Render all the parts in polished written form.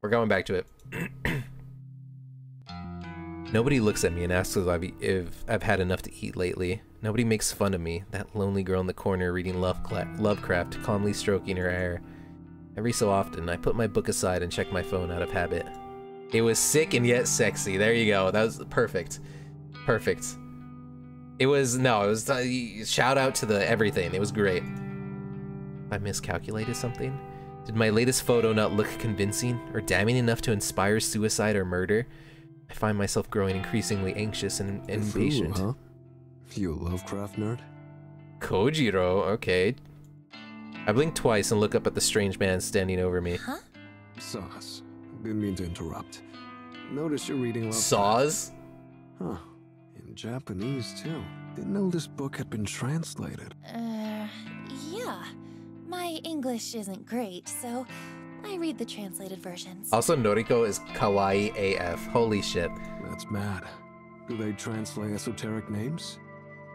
We're going back to it. Nobody looks at me and asks if I've had enough to eat lately. Nobody makes fun of me, that lonely girl in the corner reading Lovecraft, calmly stroking her hair. Every so often, I put my book aside and check my phone out of habit. It was sick and yet sexy. There you go. That was perfect. Perfect. It was, no, it was, shout out to the everything. It was great. I miscalculated something? Did my latest photo not look convincing or damning enough to inspire suicide or murder? I find myself growing increasingly anxious and impatient. Huh? You a Lovecraft nerd? Kojiro, okay. I blink twice and look up at the strange man standing over me. Huh? Saws. Didn't mean to interrupt. Notice you're reading Lovecraft. Saws? Huh. In Japanese, too. Didn't know this book had been translated. Yeah. My English isn't great, so I read the translated versions. Also, Noriko is kawaii AF. Holy shit. That's mad. Do they translate esoteric names?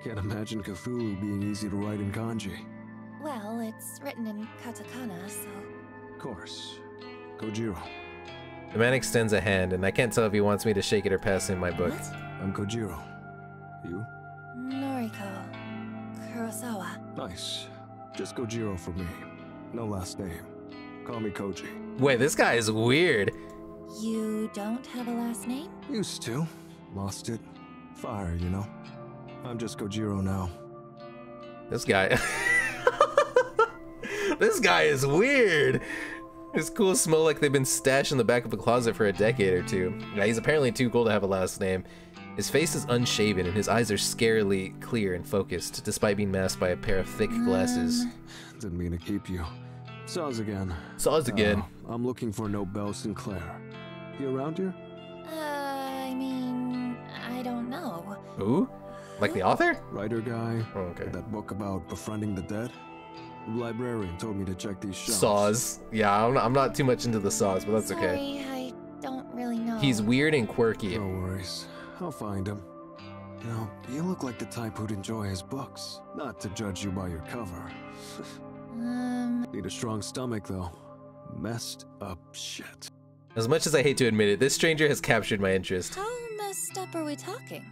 Can't imagine Cthulhu being easy to write in kanji. Well, it's written in katakana, so... Of course. Kojiro. The man extends a hand, and I can't tell if he wants me to shake it or pass him my book. What? I'm Kojiro. You? Noriko. Kurosawa. Nice. Just Kojiro for me. No last name. Call me Koji. Wait, this guy is weird. You don't have a last name? Used to. Lost it. Fire, you know. I'm just Kojiro now. This guy... This guy is weird. His clothes smell like they've been stashed in the back of a closet for a decade or two. Yeah, he's apparently too cool to have a last name. His face is unshaven and his eyes are scarily clear and focused, despite being masked by a pair of thick glasses. Didn't mean to keep you. Saws again. Saws again. I'm looking for Nobel Sinclair. He around here? I mean, I don't know. Who? Like the author? Writer guy. Oh, okay. That book about befriending the dead. The librarian told me to check these shelves. Saws. Yeah, I'm not too much into the saws, but that's okay. Sorry, I don't really know. He's weird and quirky. No worries. I'll find him. You know, you look like the type who'd enjoy his books. Not to judge you by your cover. Need a strong stomach, though. Messed up shit. As much as I hate to admit it, this stranger has captured my interest. How messed up are we talking?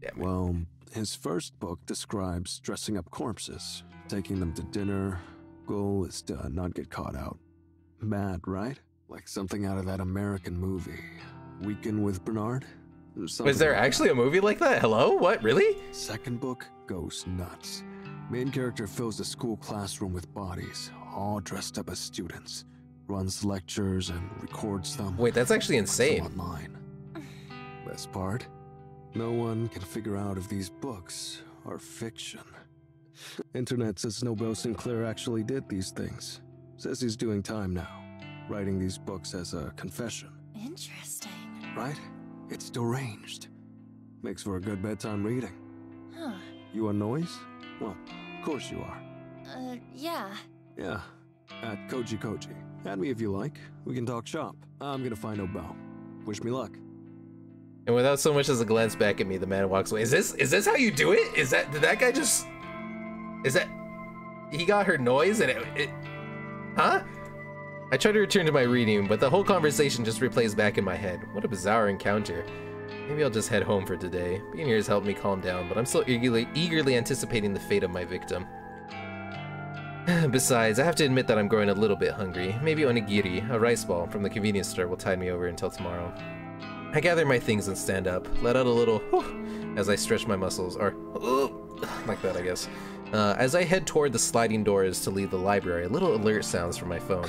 Yeah, well, his first book describes dressing up corpses, taking them to dinner. Goal is to not get caught out. Mad, right? Like something out of that American movie. Weekend with Bernard? Was there actually a movie like that? Hello? What? Really? Second book goes nuts. Main character fills the school classroom with bodies, all dressed up as students. Runs lectures and records them. Wait, that's actually insane. Online. Best part? No one can figure out if these books are fiction. Internet says Nobel Sinclair actually did these things. Says he's doing time now. Writing these books as a confession. Interesting. Right? It's deranged. Makes for a good bedtime reading. Huh. You on noise? Well, of course you are. Yeah. Yeah. At Koji Koji. Add me if you like. We can talk shop. I'm gonna find Nobel. Wish me luck. And without so much as a glance back at me, the man walks away. Is this how you do it? Did that guy just... He got her noise and it huh? I try to return to my reading, but the whole conversation just replays back in my head. What a bizarre encounter. Maybe I'll just head home for today. Being here has helped me calm down, but I'm still eagerly anticipating the fate of my victim. Besides, I have to admit that I'm growing a little bit hungry. Maybe onigiri, a rice ball from the convenience store, will tide me over until tomorrow. I gather my things and stand up, let out a little whew, as I stretch my muscles, or like that, I guess. As I head toward the sliding doors to leave the library, a little alert sounds from my phone.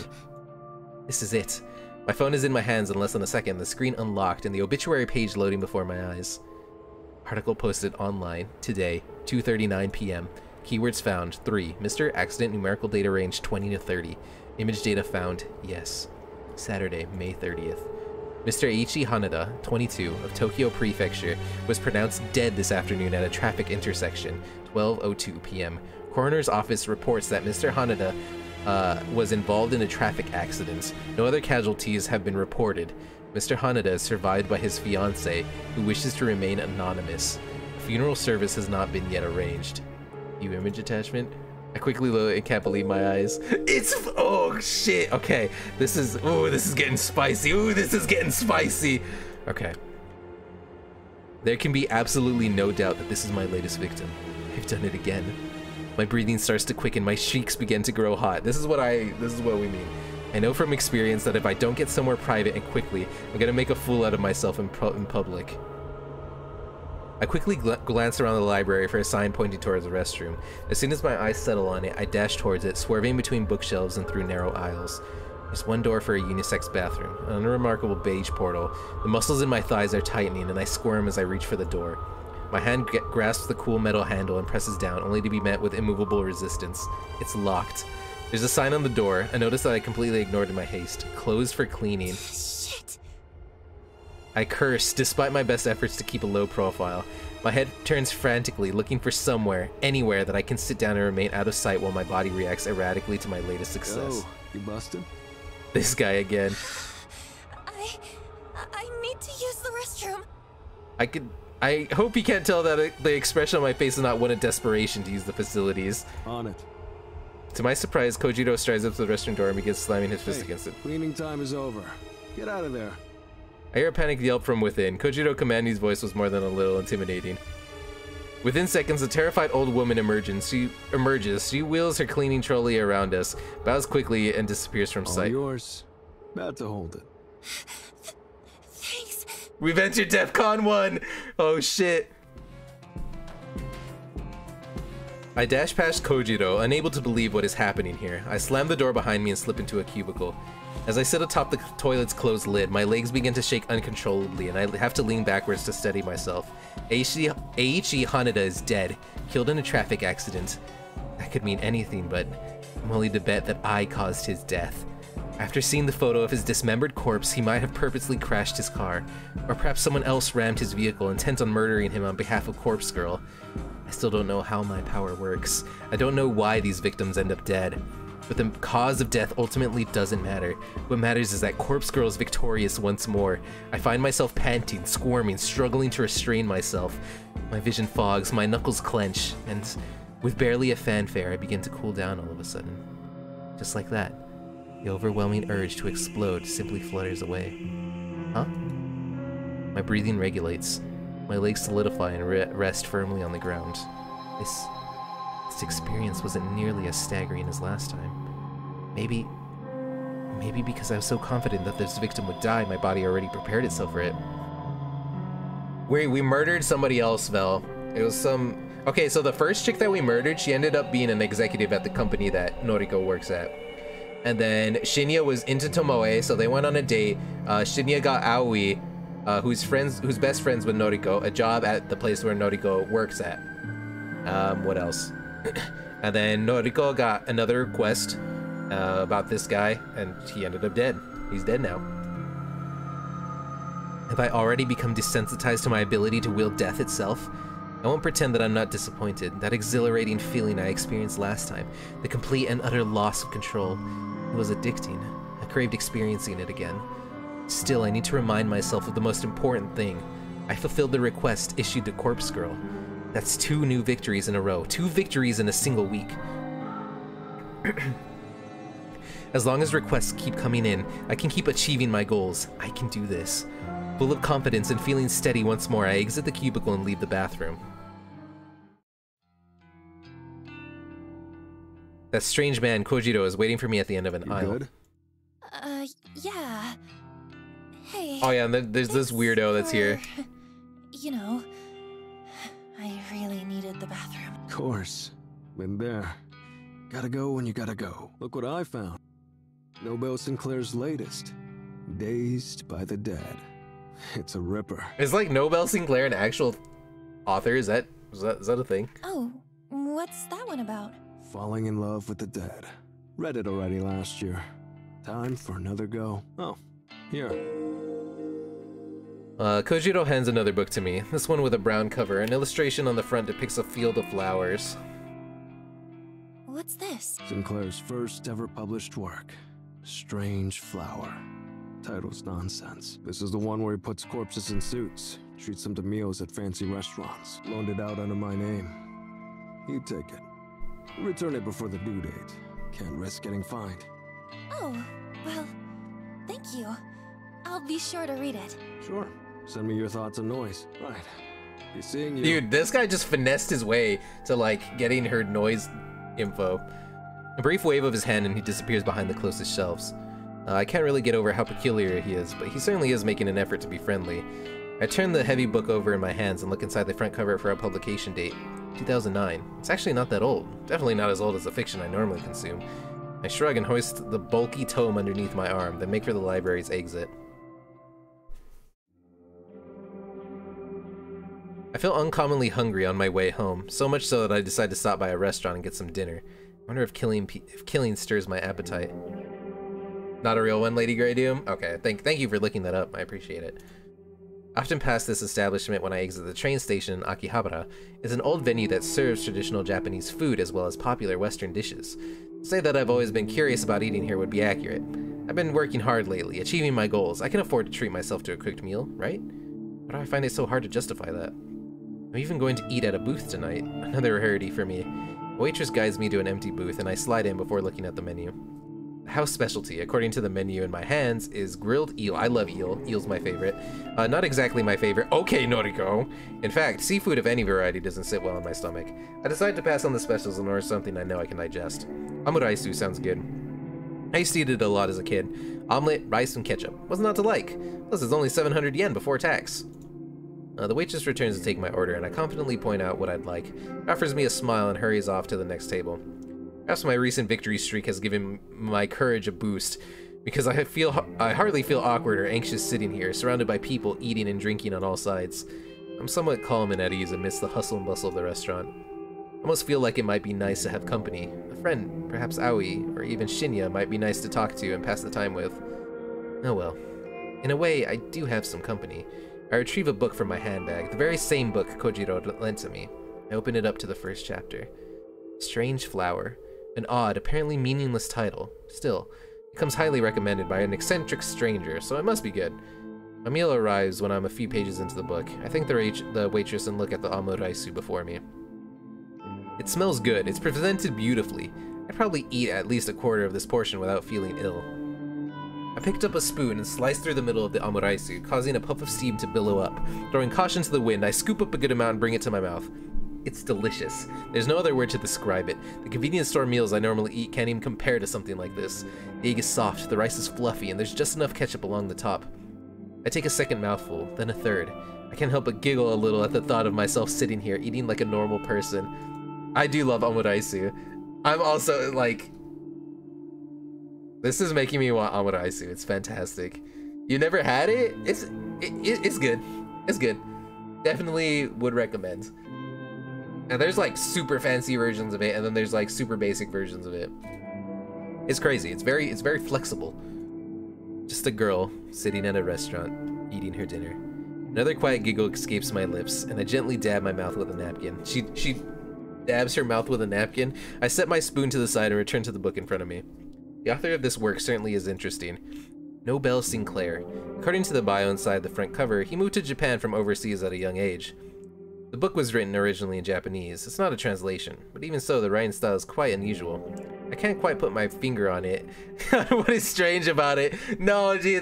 This is it. My phone is in my hands in less than a second, the screen unlocked, and the obituary page loading before my eyes. Article posted online today, 2:39 p.m. Keywords found, 3. Mr. Accident numerical data range 20 to 30. Image data found, yes. Saturday, May 30th. Mr. Eiichi Hanada, 22, of Tokyo Prefecture, was pronounced dead this afternoon at a traffic intersection, 12:02 p.m. Coroner's office reports that Mr. Hanada was involved in a traffic accident. No other casualties have been reported. Mr. Hanada is survived by his fiancée, who wishes to remain anonymous. A funeral service has not been yet arranged. View image attachment. I quickly look and can't believe my eyes. It's, oh shit, okay. This is getting spicy. Ooh, this is getting spicy. Okay. There can be absolutely no doubt that this is my latest victim. I've done it again. My breathing starts to quicken, my cheeks begin to grow hot. This is what we mean. I know from experience that if I don't get somewhere private and quickly, I'm gonna make a fool out of myself in public. I quickly glance around the library for a sign pointing towards the restroom. As soon as my eyes settle on it, I dash towards it, swerving between bookshelves and through narrow aisles. There's one door for a unisex bathroom, an unremarkable beige portal. The muscles in my thighs are tightening, and I squirm as I reach for the door. My hand grasps the cool metal handle and presses down, only to be met with immovable resistance. It's locked. There's a sign on the door, a notice that I completely ignored in my haste. Closed for cleaning. Shit. I curse, despite my best efforts to keep a low profile. My head turns frantically, looking for somewhere, anywhere that I can sit down and remain out of sight while my body reacts erratically to my latest success. Oh, you busted? This guy again. I need to use the restroom. I hope you can't tell that the expression on my face is not one of desperation to use the facilities. On it. To my surprise, Kojiro strides up to the restroom door and begins slamming his fist against it. Cleaning time is over. Get out of there. I hear a panicked yelp from within. Kojiro Kamandi's voice was more than a little intimidating. Within seconds, a terrified old woman emerges. She wheels her cleaning trolley around us, bows quickly, and disappears from sight. All yours. Bad to hold it. Thanks. We've entered DEFCON 1! Oh shit. I dash past Kojiro, unable to believe what is happening here. I slam the door behind me and slip into a cubicle. As I sit atop the toilet's closed lid, my legs begin to shake uncontrollably, and I have to lean backwards to steady myself. Eiichi Haneda is dead, killed in a traffic accident. That could mean anything, but I'm willing to bet that I caused his death. After seeing the photo of his dismembered corpse, he might have purposely crashed his car, or perhaps someone else rammed his vehicle, intent on murdering him on behalf of Corpse Girl. I still don't know how my power works. I don't know why these victims end up dead. But the cause of death ultimately doesn't matter. What matters is that Corpse Girl is victorious once more. I find myself panting, squirming, struggling to restrain myself. My vision fogs, my knuckles clench, and with barely a fanfare, I begin to cool down all of a sudden. Just like that, the overwhelming urge to explode simply flutters away. Huh? My breathing regulates. My legs solidify and rest firmly on the ground. This experience wasn't nearly as staggering as last time. Maybe because I was so confident that this victim would die, my body already prepared itself for it. We murdered somebody else, Vel. It was some... Okay, so the first chick that we murdered, she ended up being an executive at the company that Noriko works at. And then Shinya was into Tomoe, so they went on a date. Shinya got Aoi, who's best friends with Noriko, a job at the place where Noriko works at. What else? And then Noriko got another request about this guy, and he ended up dead. He's dead now. Have I already become desensitized to my ability to wield death itself? I won't pretend that I'm not disappointed. That exhilarating feeling I experienced last time, the complete and utter loss of control, it was addicting. I craved experiencing it again. Still, I need to remind myself of the most important thing. I fulfilled the request issued to Corpse Girl. That's 2 new victories in a row. 2 victories in a single week. As long as requests keep coming in, I can keep achieving my goals. I can do this. Full of confidence and feeling steady once more, I exit the cubicle and leave the bathroom. That strange man, Kojiro, is waiting for me at the end of an aisle. Good? Yeah. Hey. Oh yeah, and there's this weirdo that's here. You know, I really needed the bathroom. Of course. Been there. Gotta go when you gotta go. Look what I found. Nobel Sinclair's latest. Dazed by the Dead. It's a ripper. Is like Nobel Sinclair an actual author? Is that a thing? Oh, what's that one about? Falling in love with the dead. Read it already last year. Time for another go. Oh, here. Kojiro hands another book to me. This one with a brown cover. An illustration on the front depicts a field of flowers. What's this? Sinclair's first ever published work. Strange Flower. Title's nonsense. This is the one where he puts corpses in suits, treats them to meals at fancy restaurants. Loaned it out under my name. You take it. Return it before the due date. Can't risk getting fined. Oh, well, thank you. I'll be sure to read it. Sure. Send me your thoughts on noise. Right. Be seeing you. Dude, this guy just finessed his way to, like, getting her noise info. A brief wave of his hand and he disappears behind the closest shelves. I can't really get over how peculiar he is, but he certainly is making an effort to be friendly. I turn the heavy book over in my hands and look inside the front cover for a publication date. 2009. It's actually not that old. Definitely not as old as the fiction I normally consume. I shrug and hoist the bulky tome underneath my arm, then make for the library's exit. I feel uncommonly hungry on my way home, so much so that I decide to stop by a restaurant and get some dinner. I wonder if killing stirs my appetite. Not a real one, Lady Greydoom? Okay, thank you for looking that up. I appreciate it. I often pass this establishment when I exit the train station in Akihabara. It's an old venue that serves traditional Japanese food as well as popular Western dishes. To say that I've always been curious about eating here would be accurate. I've been working hard lately, achieving my goals. I can afford to treat myself to a cooked meal, right? Why do I find it so hard to justify that? I'm even going to eat at a booth tonight. Another rarity for me. A waitress guides me to an empty booth and I slide in before looking at the menu. The house specialty, according to the menu in my hands, is grilled eel. I love eel. Eel's my favorite. Not exactly my favorite. Okay, Noriko! In fact, seafood of any variety doesn't sit well in my stomach. I decide to pass on the specials and order something I know I can digest. Omuraisu sounds good. I used to eat it a lot as a kid. Omelet, rice, and ketchup. What's not to like? Plus, it's only 700 yen before tax. The waitress returns to take my order, and I confidently point out what I'd like. She offers me a smile and hurries off to the next table. Perhaps my recent victory streak has given my courage a boost, because I hardly feel awkward or anxious sitting here, surrounded by people eating and drinking on all sides. I'm somewhat calm and at ease amidst the hustle and bustle of the restaurant. I almost feel like it might be nice to have company. A friend, perhaps Aoi, or even Shinya might be nice to talk to and pass the time with. Oh well. In a way, I do have some company. I retrieve a book from my handbag, the very same book Kojiro lent to me. I open it up to the first chapter. Strange Flower. An odd, apparently meaningless title. Still, it comes highly recommended by an eccentric stranger, so it must be good. My meal arrives when I'm a few pages into the book. I thank the waitress and look at the omuraisu before me. It smells good. It's presented beautifully. I'd probably eat at least a quarter of this portion without feeling ill. I picked up a spoon and sliced through the middle of the omuraisu, causing a puff of steam to billow up. Throwing caution to the wind, I scoop up a good amount and bring it to my mouth. It's delicious. There's no other word to describe it. The convenience store meals I normally eat can't even compare to something like this. The egg is soft, the rice is fluffy, and there's just enough ketchup along the top. I take a second mouthful, then a third. I can't help but giggle a little at the thought of myself sitting here eating like a normal person. I do love omuraisu. I'm also like... This is making me want omuraisu. It's fantastic. You never had it? It's good. It's good. Definitely would recommend. And there's like super fancy versions of it, and then there's like super basic versions of it. It's crazy. It's very flexible. Just a girl sitting at a restaurant, eating her dinner. Another quiet giggle escapes my lips, and I gently dab my mouth with a napkin. She dabs her mouth with a napkin. I set my spoon to the side and return to the book in front of me. The author of this work certainly is interesting. Nobel Sinclair. According to the bio inside the front cover, he moved to Japan from overseas at a young age. The book was written originally in Japanese. It's not a translation, but even so, the writing style is quite unusual. I can't quite put my finger on it. What is strange about it? No, gee,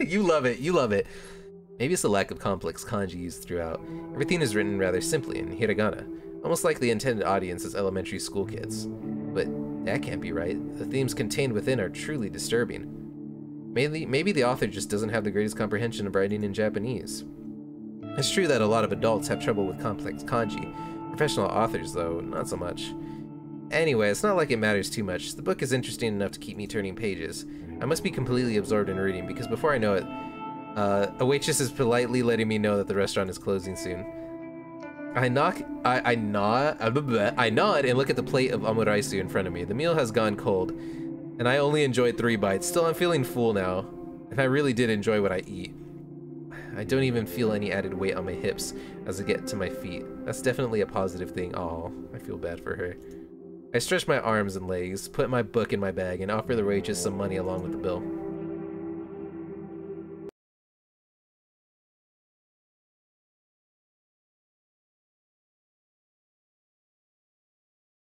you love it. You love it. Maybe it's the lack of complex kanji used throughout. Everything is written rather simply in hiragana, almost like the intended audience is elementary school kids. But that can't be right. The themes contained within are truly disturbing. Maybe the author just doesn't have the greatest comprehension of writing in Japanese. It's true that a lot of adults have trouble with complex kanji. Professional authors, though, not so much. Anyway, it's not like it matters too much. The book is interesting enough to keep me turning pages. I must be completely absorbed in reading, because before I know it, a waitress is politely letting me know that the restaurant is closing soon. I nod and look at the plate of omuraisu in front of me. The meal has gone cold, and I only enjoyed 3 bites. Still, I'm feeling full now, and I really did enjoy what I eat. I don't even feel any added weight on my hips as I get to my feet. That's definitely a positive thing. Aw, I feel bad for her. I stretch my arms and legs, put my book in my bag, and offer the waitress some money along with the bill.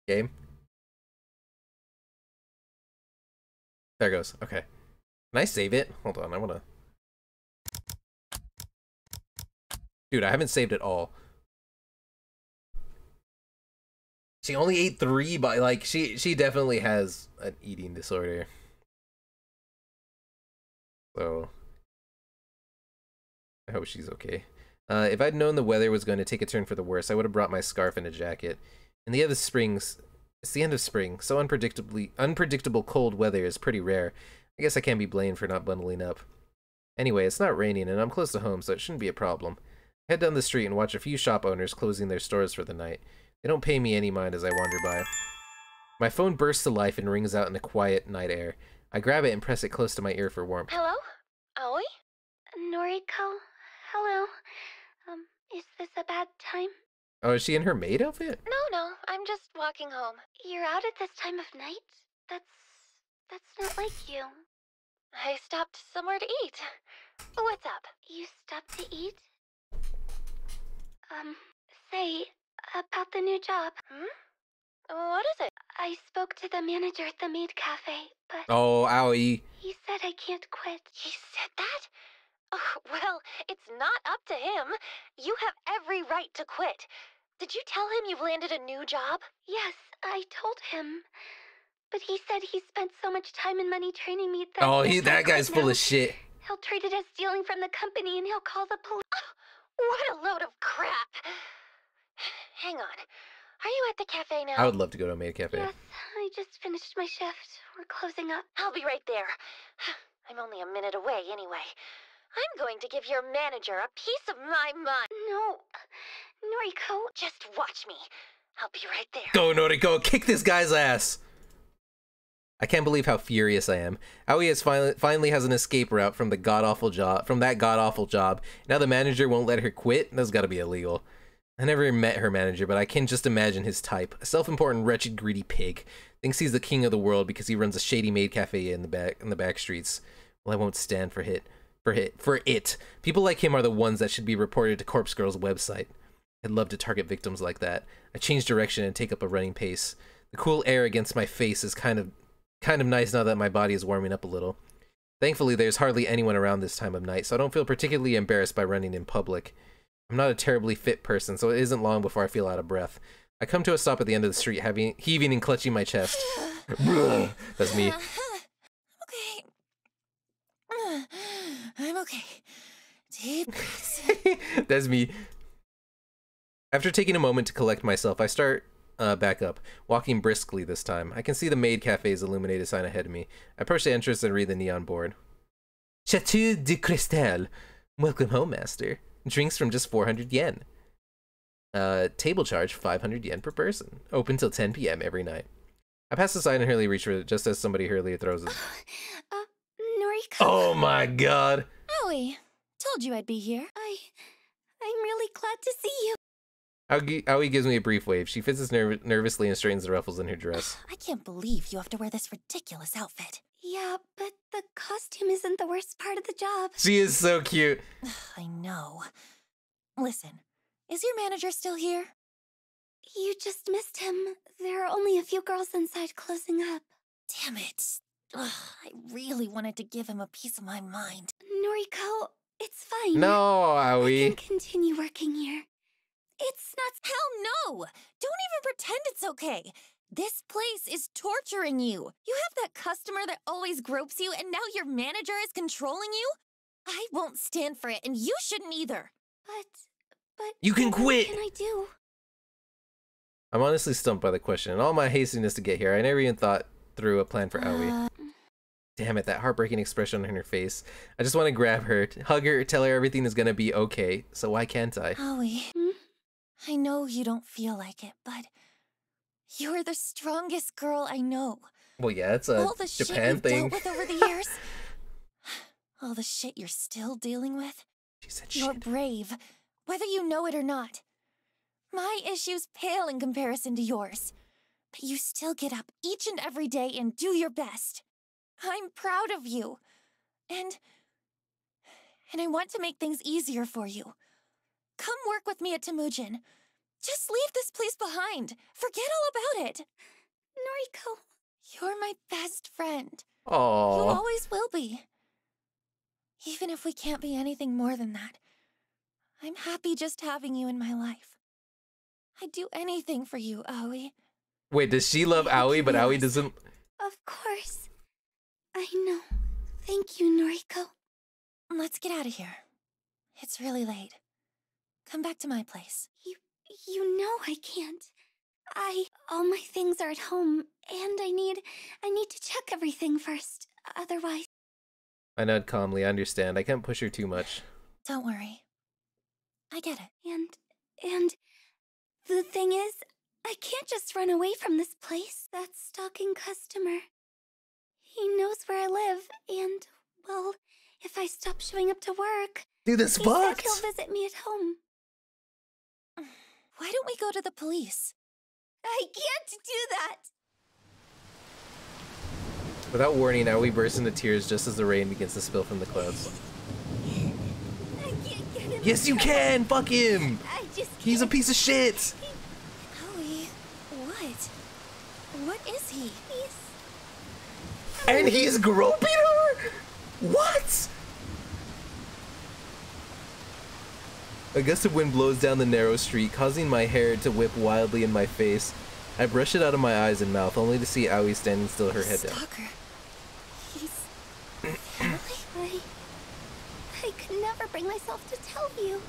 Game? There it goes. Okay. Can I save it? Hold on, I wanna... Dude, I haven't saved at all. She only ate 3, but like she definitely has an eating disorder. So I hope she's okay. If I'd known the weather was going to take a turn for the worse, I would have brought my scarf and a jacket. In the end of springs, it's the end of spring, so unpredictable cold weather is pretty rare. I guess I can't be blamed for not bundling up. Anyway, it's not raining and I'm close to home, so it shouldn't be a problem. I head down the street and watch a few shop owners closing their stores for the night. They don't pay me any mind as I wander by. My phone bursts to life and rings out in the quiet night air. I grab it and press it close to my ear for warmth. Hello? Aoi? Noriko? Hello? Is this a bad time? Oh, is she in her maid outfit? No, I'm just walking home. You're out at this time of night? That's not like you. I stopped somewhere to eat. What's up? You stopped to eat? Say, about the new job. What is it? I spoke to the manager at the maid cafe, but... Oh, owie. He said I can't quit. He said that? Oh, well, it's not up to him. You have every right to quit. Did you tell him you've landed a new job? Yes, I told him. But he said he spent so much time and money training me that... Oh, if I that guy's quit full now, of shit. He'll treat it as stealing from the company and he'll call the police. What a load of crap. Hang on. Are you at the cafe now? I would love to go to a maid cafe. Yes, I just finished my shift. We're closing up. I'll be right there. I'm only a minute away anyway. I'm going to give your manager a piece of my mind. No, Noriko, just watch me. I'll be right there. Go, Noriko, kick this guy's ass! I can't believe how furious I am. Aoi finally has an escape route from the god-awful job. Now the manager won't let her quit? That's gotta be illegal. I never met her manager, but I can just imagine his type. A self-important, wretched, greedy pig. Thinks he's the king of the world because he runs a shady maid cafe in the back streets. Well, I won't stand for it. People like him are the ones that should be reported to Corpse Girl's website. I'd love to target victims like that. I change direction and take up a running pace. The cool air against my face is kind of nice now that my body is warming up a little. Thankfully, there's hardly anyone around this time of night, so I don't feel particularly embarrassed by running in public. I'm not a terribly fit person, so it isn't long before I feel out of breath. I come to a stop at the end of the street, heaving and clutching my chest. That's me. Okay. I'm okay. Deep breaths. That's me. After taking a moment to collect myself, I start back up, walking briskly this time. I can see the maid cafe's illuminated sign ahead of me. I approach the entrance and read the neon board. Chateau de Cristal. Welcome home, master. Drinks from just 400 yen. Table charge 500 yen per person. Open till 10 p.m. every night. I pass the sign and hurriedly reach for it just as somebody hurriedly throws it. Noriko. Oh my god. Aoi, told you I'd be here. I'm really glad to see you. Aoi gives me a brief wave. She fizzes nervously and straightens the ruffles in her dress. I can't believe you have to wear this ridiculous outfit. Yeah, but the costume isn't the worst part of the job. She is so cute. I know. Listen, is your manager still here? You just missed him. There are only a few girls inside closing up. Damn it. Ugh, I really wanted to give him a piece of my mind. Noriko, it's fine. No, I Aoi. can continue working here. It's not... Hell no! Don't even pretend it's okay. This place is torturing you. You have that customer that always gropes you, and now your manager is controlling you? I won't stand for it, and you shouldn't either. But... You can quit! What can I do? I'm honestly stumped by the question. In all my hastiness to get here, I never even thought through a plan for Aoi. Damn it, that heartbreaking expression on her face. I just want to grab her, hug her, tell her everything is gonna be okay. So why can't I? Aoi, I know you don't feel like it, but you're the strongest girl I know. Well, yeah, it's a All the shit Japan you've thing. dealt with over the years. All the shit you're still dealing with. She said You're shit. brave, whether you know it or not. My issues pale in comparison to yours. But you still get up each and every day and do your best. I'm proud of you. And I want to make things easier for you. Come work with me at Temujin. Just leave this place behind. Forget all about it. Noriko. You're my best friend. You Aww. always will be. Even if we can't be anything more than that, I'm happy just having you in my life. I'd do anything for you, Aoi. Wait, does she love I hope Aoi, you but Aoi realize doesn't? Of course. I know. Thank you, Noriko. Let's get out of here. It's really late. Come back to my place. You know I can't. All my things are at home, and I need to check everything first. Otherwise... I nod calmly. I understand. I can't push her too much. Don't worry. I get it. And the thing is, I can't just run away from this place. That stalking customer. He knows where I live, and, well, if I stop showing up to work... Dude, that's he said fucked! he'll visit me at home. Why don't we go to the police? I can't do that! Without warning, Aoi bursts into tears just as the rain begins to spill from the clouds. I can't get him. Yes, you can! Fuck him! I just can't. He's a piece of shit! Aoi, what? What is he? And he's groping her?! What?! A gust of wind blows down the narrow street, causing my hair to whip wildly in my face. I brush it out of my eyes and mouth, only to see Aoi standing still, her head down. Stalker. He's... Family? I could never bring myself to tell you.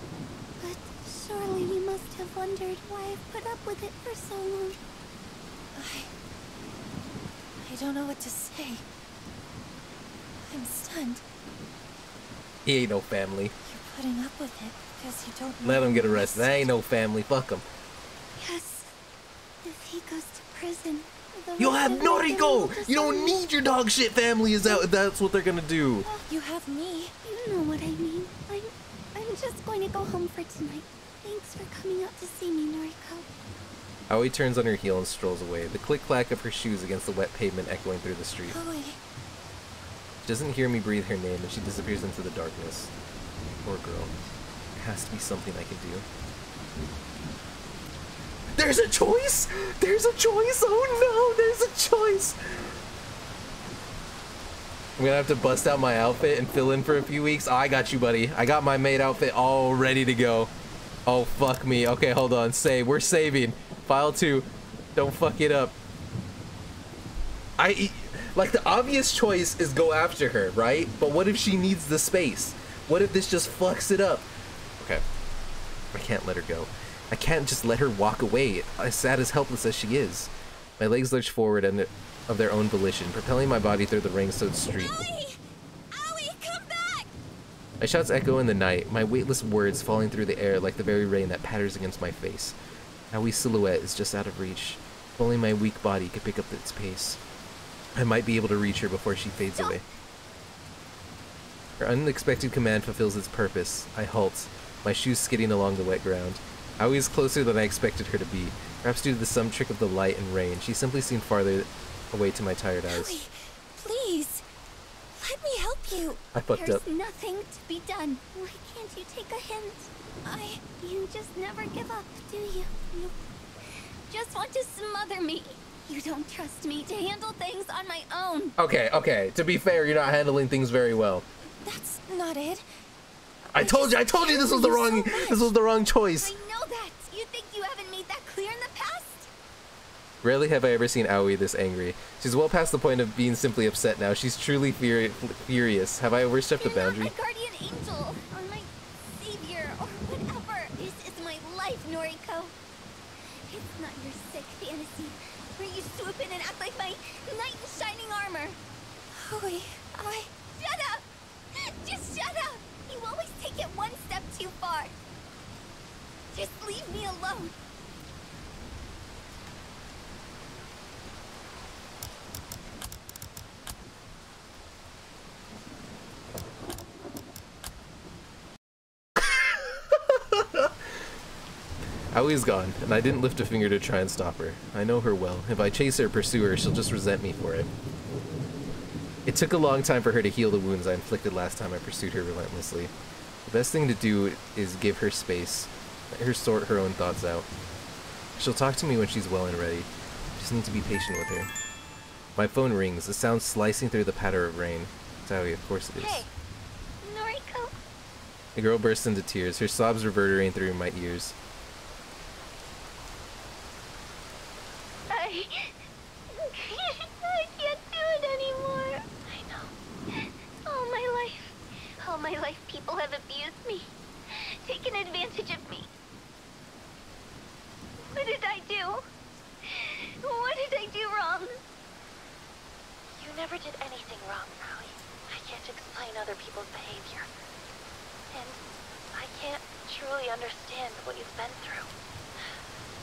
But surely you must have wondered why I've put up with it for so long. I don't know what to say. I'm stunned. He ain't no family. You're putting up with it because you don't know Let him get the arrested. That ain't no family. Fuck him. Yes. If he goes to prison... You'll have Noriko! You don't need your dog shit family is out if that's what they're gonna do. You have me. You know what I mean. I'm just going to go home for tonight. Thanks for coming out to see me, Noriko. Aoi turns on her heel and strolls away, the click-clack of her shoes against the wet pavement echoing through the street. Aoi. She doesn't hear me breathe her name, and she disappears into the darkness. Poor girl. There has to be something I can do. There's a choice! There's a choice! Oh no, there's a choice! I'm gonna have to bust out my outfit and fill in for a few weeks. Oh, I got you, buddy. I got my maid outfit all ready to go. Oh, fuck me. Okay, hold on. Save. We're saving. File 2. Don't fuck it up. Like, the obvious choice is go after her, right? But what if she needs the space? What if this just fucks it up? Okay. I can't let her go. I can't just let her walk away, as sad as helpless as she is. My legs lurch forward of their own volition, propelling my body through the rain-soaked street. Aoi! Aoi, come back! My shouts echo in the night, my weightless words falling through the air like the very rain that patters against my face. Aoi's silhouette is just out of reach. If only my weak body could pick up its pace. I might be able to reach her before she fades away. Her unexpected command fulfills its purpose. I halt, my shoes skidding along the wet ground. Aoi is closer than I expected her to be. Perhaps due to some trick of the light and rain, she simply seemed farther away to my tired eyes. Aoi, please. Let me help you. I fucked up. There's nothing to be done. Why can't you take a hint? You just never give up, do you? You just want to smother me. You don't trust me to handle things on my own. Okay. To be fair, you're not handling things very well. That's not it. I told you this was the wrong choice. I know that. You think you haven't made that clear in the past? Rarely have I ever seen Aoi this angry. She's well past the point of being simply upset now. She's truly furious. Have I overstepped the boundary? You're not my guardian angel, or my savior, or whatever. This is my life, Noriko. It's not your sick fantasy, where you swoop in and act like my knight in shining armor. Aoi, Shut up! Just shut up! You always take it one step too far. Just leave me alone. Aoi's gone, and I didn't lift a finger to try and stop her. I know her well. If I chase her or pursue her, she'll just resent me for it. It took a long time for her to heal the wounds I inflicted last time I pursued her relentlessly. The best thing to do is give her space. Let her sort her own thoughts out. She'll talk to me when she's well and ready. Just need to be patient with her. My phone rings, a sound slicing through the patter of rain. It's Aoi, of course it is. Hey, Noriko. The girl bursts into tears, her sobs reverberating through my ears. I can't do it anymore. I know. All my life people have abused me, taken advantage of me. What did I do? What did I do wrong? You never did anything wrong, Aoi. I can't explain other people's behavior. And I can't truly understand what you've been through.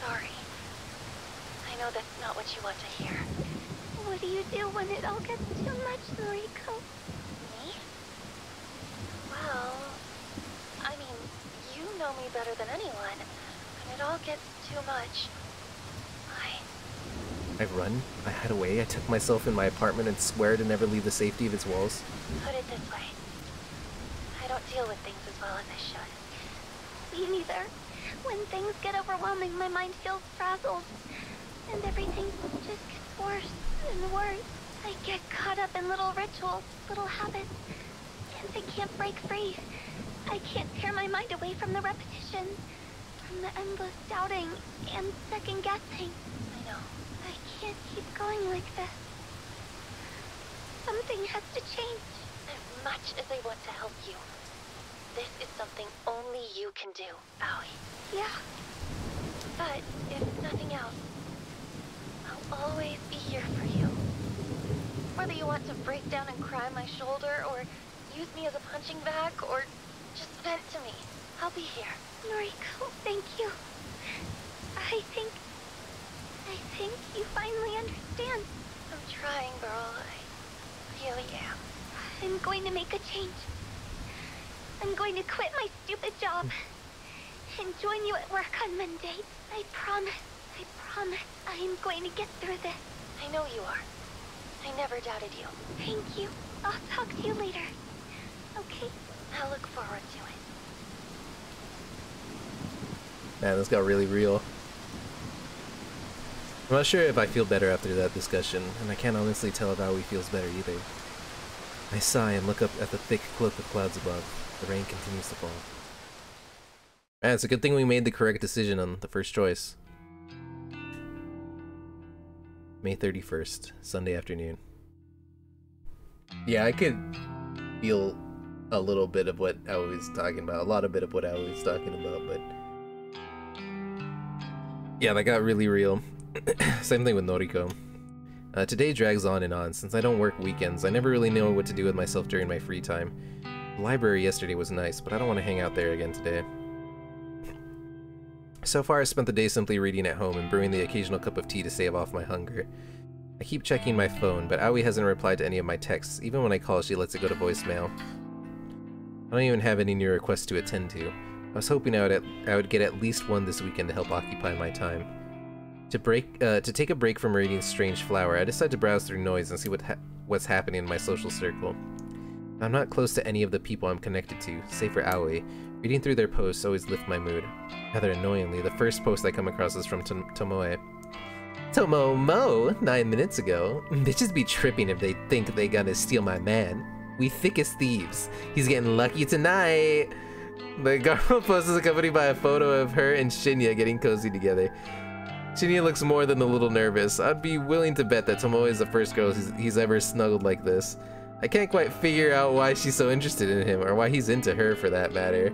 Sorry. I know that's not what you want to hear. What do you do when it all gets too much, Noriko? Me? Well, I mean, you know me better than anyone. When it all gets too much, I run, I hide away, I tuck myself in my apartment and swear to never leave the safety of its walls. Put it this way. I don't deal with things as well as I should. Me neither. When things get overwhelming, my mind feels frazzled. And everything just gets worse and worse. I get caught up in little rituals, little habits. And I can't break free. I can't tear my mind away from the repetition. From the endless doubting and second guessing. I know. I can't keep going like this. Something has to change. As much as I want to help you, this is something only you can do, Aoi. Yeah. But if nothing else, I'll always be here for you. Whether you want to break down and cry on my shoulder, or use me as a punching bag, or just vent to me, I'll be here. Noriko, thank you. I think you finally understand. I'm trying, girl. I really am. I'm going to make a change. I'm going to quit my stupid job and join you at work on Monday. I promise. I am going to get through this. I know you are. I never doubted you. Thank you. I'll talk to you later. Okay? I'll look forward to it. Man, this got really real. I'm not sure if I feel better after that discussion, and I can't honestly tell if Aoi feels better either. I sigh and look up at the thick cloak of clouds above. The rain continues to fall. Man, it's a good thing we made the correct decision on the first choice. May 31st, Sunday afternoon. Yeah, I could feel a little bit of what Aoi was talking about, a lot of bit of what Aoi was talking about, but yeah, that got really real. Same thing with Noriko. Today drags on and on. Since I don't work weekends, I never really know what to do with myself during my free time. The library yesterday was nice, but I don't want to hang out there again today. So far, I spent the day simply reading at home and brewing the occasional cup of tea to stave off my hunger. I keep checking my phone, but Aoi hasn't replied to any of my texts. Even when I call, she lets it go to voicemail. I don't even have any new requests to attend to. I was hoping I would get at least one this weekend to help occupy my time. To take a break from reading Strange Flower, I decided to browse through noise and see what's happening in my social circle. I'm not close to any of the people I'm connected to, save for Aoi. Reading through their posts always lifts my mood. Rather annoyingly, the first post I come across is from Tomoe. Tomomo, 9 minutes ago. Bitches be tripping if they think they gonna steal my man. We thick as thieves. He's getting lucky tonight. The girl post is accompanied by a photo of her and Shinya getting cozy together. Shinya looks more than a little nervous. I'd be willing to bet that Tomoe is the first girl he's ever snuggled like this. I can't quite figure out why she's so interested in him, or why he's into her for that matter.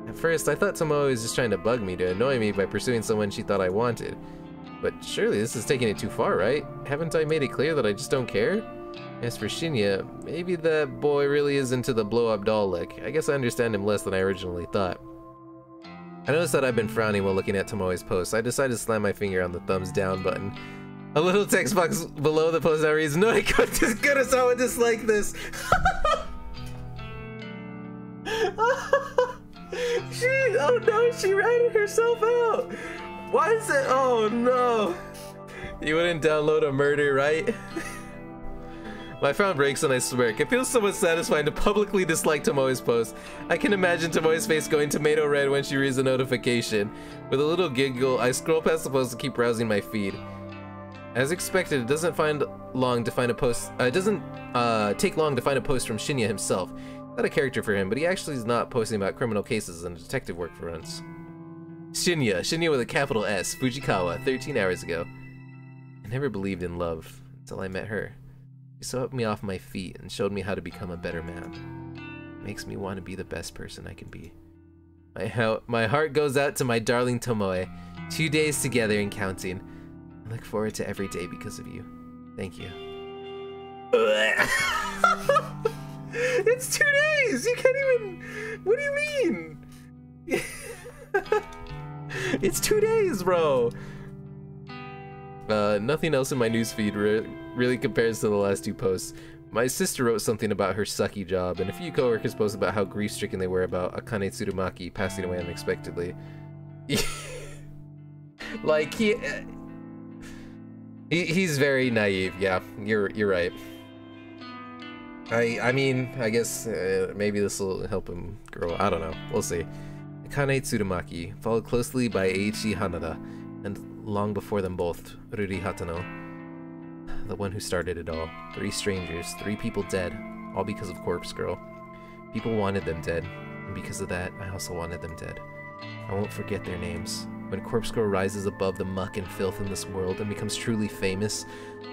At first, I thought Tomoe was just trying to bug me to annoy me by pursuing someone she thought I wanted. But surely this is taking it too far, right? Haven't I made it clear that I just don't care? As for Shinya, maybe that boy really is into the blow-up doll lick. I guess I understand him less than I originally thought. I noticed that I've been frowning while looking at Tomoe's post, so I decided to slam my finger on the thumbs down button. A little text box below the post now reads, Noriko, Kurosawa dislike this! Oh no, she ratted herself out! Why is it? Oh no! You wouldn't download a murder, right? My frown breaks and I smirk. It feels somewhat satisfying to publicly dislike Tomoe's post. I can imagine Tomoe's face going tomato red when she reads the notification. With a little giggle, I scroll past the post and keep browsing my feed. As expected, it doesn't find long to find a post. It doesn't take long to find a post from Shinya himself. Not a character for him, but he actually is not posting about criminal cases and detective work for once. Shinya with a capital S, Fujikawa, 13 hours ago. I never believed in love until I met her. She swept me off my feet and showed me how to become a better man. It makes me want to be the best person I can be. My heart goes out to my darling Tomoe. 2 days together and counting. I look forward to every day because of you. Thank you. It's 2 days! You can't even... What do you mean? It's 2 days, bro! Nothing else in my newsfeed really compares to the last 2 posts. My sister wrote something about her sucky job, and a few coworkers posted about how grief-stricken they were about Akane Tsurumaki passing away unexpectedly. Like, he's very naive. Yeah, you're right. I mean, I guess maybe this will help him grow. I don't know. We'll see. Akane Tsurumaki, followed closely by Eiichi Hanada, and long before them both, Ruri Hatano, the one who started it all. 3 strangers, 3 people dead, all because of Corpse Girl. People wanted them dead, and because of that, I also wanted them dead. I won't forget their names. When Corpse Girl rises above the muck and filth in this world and becomes truly famous,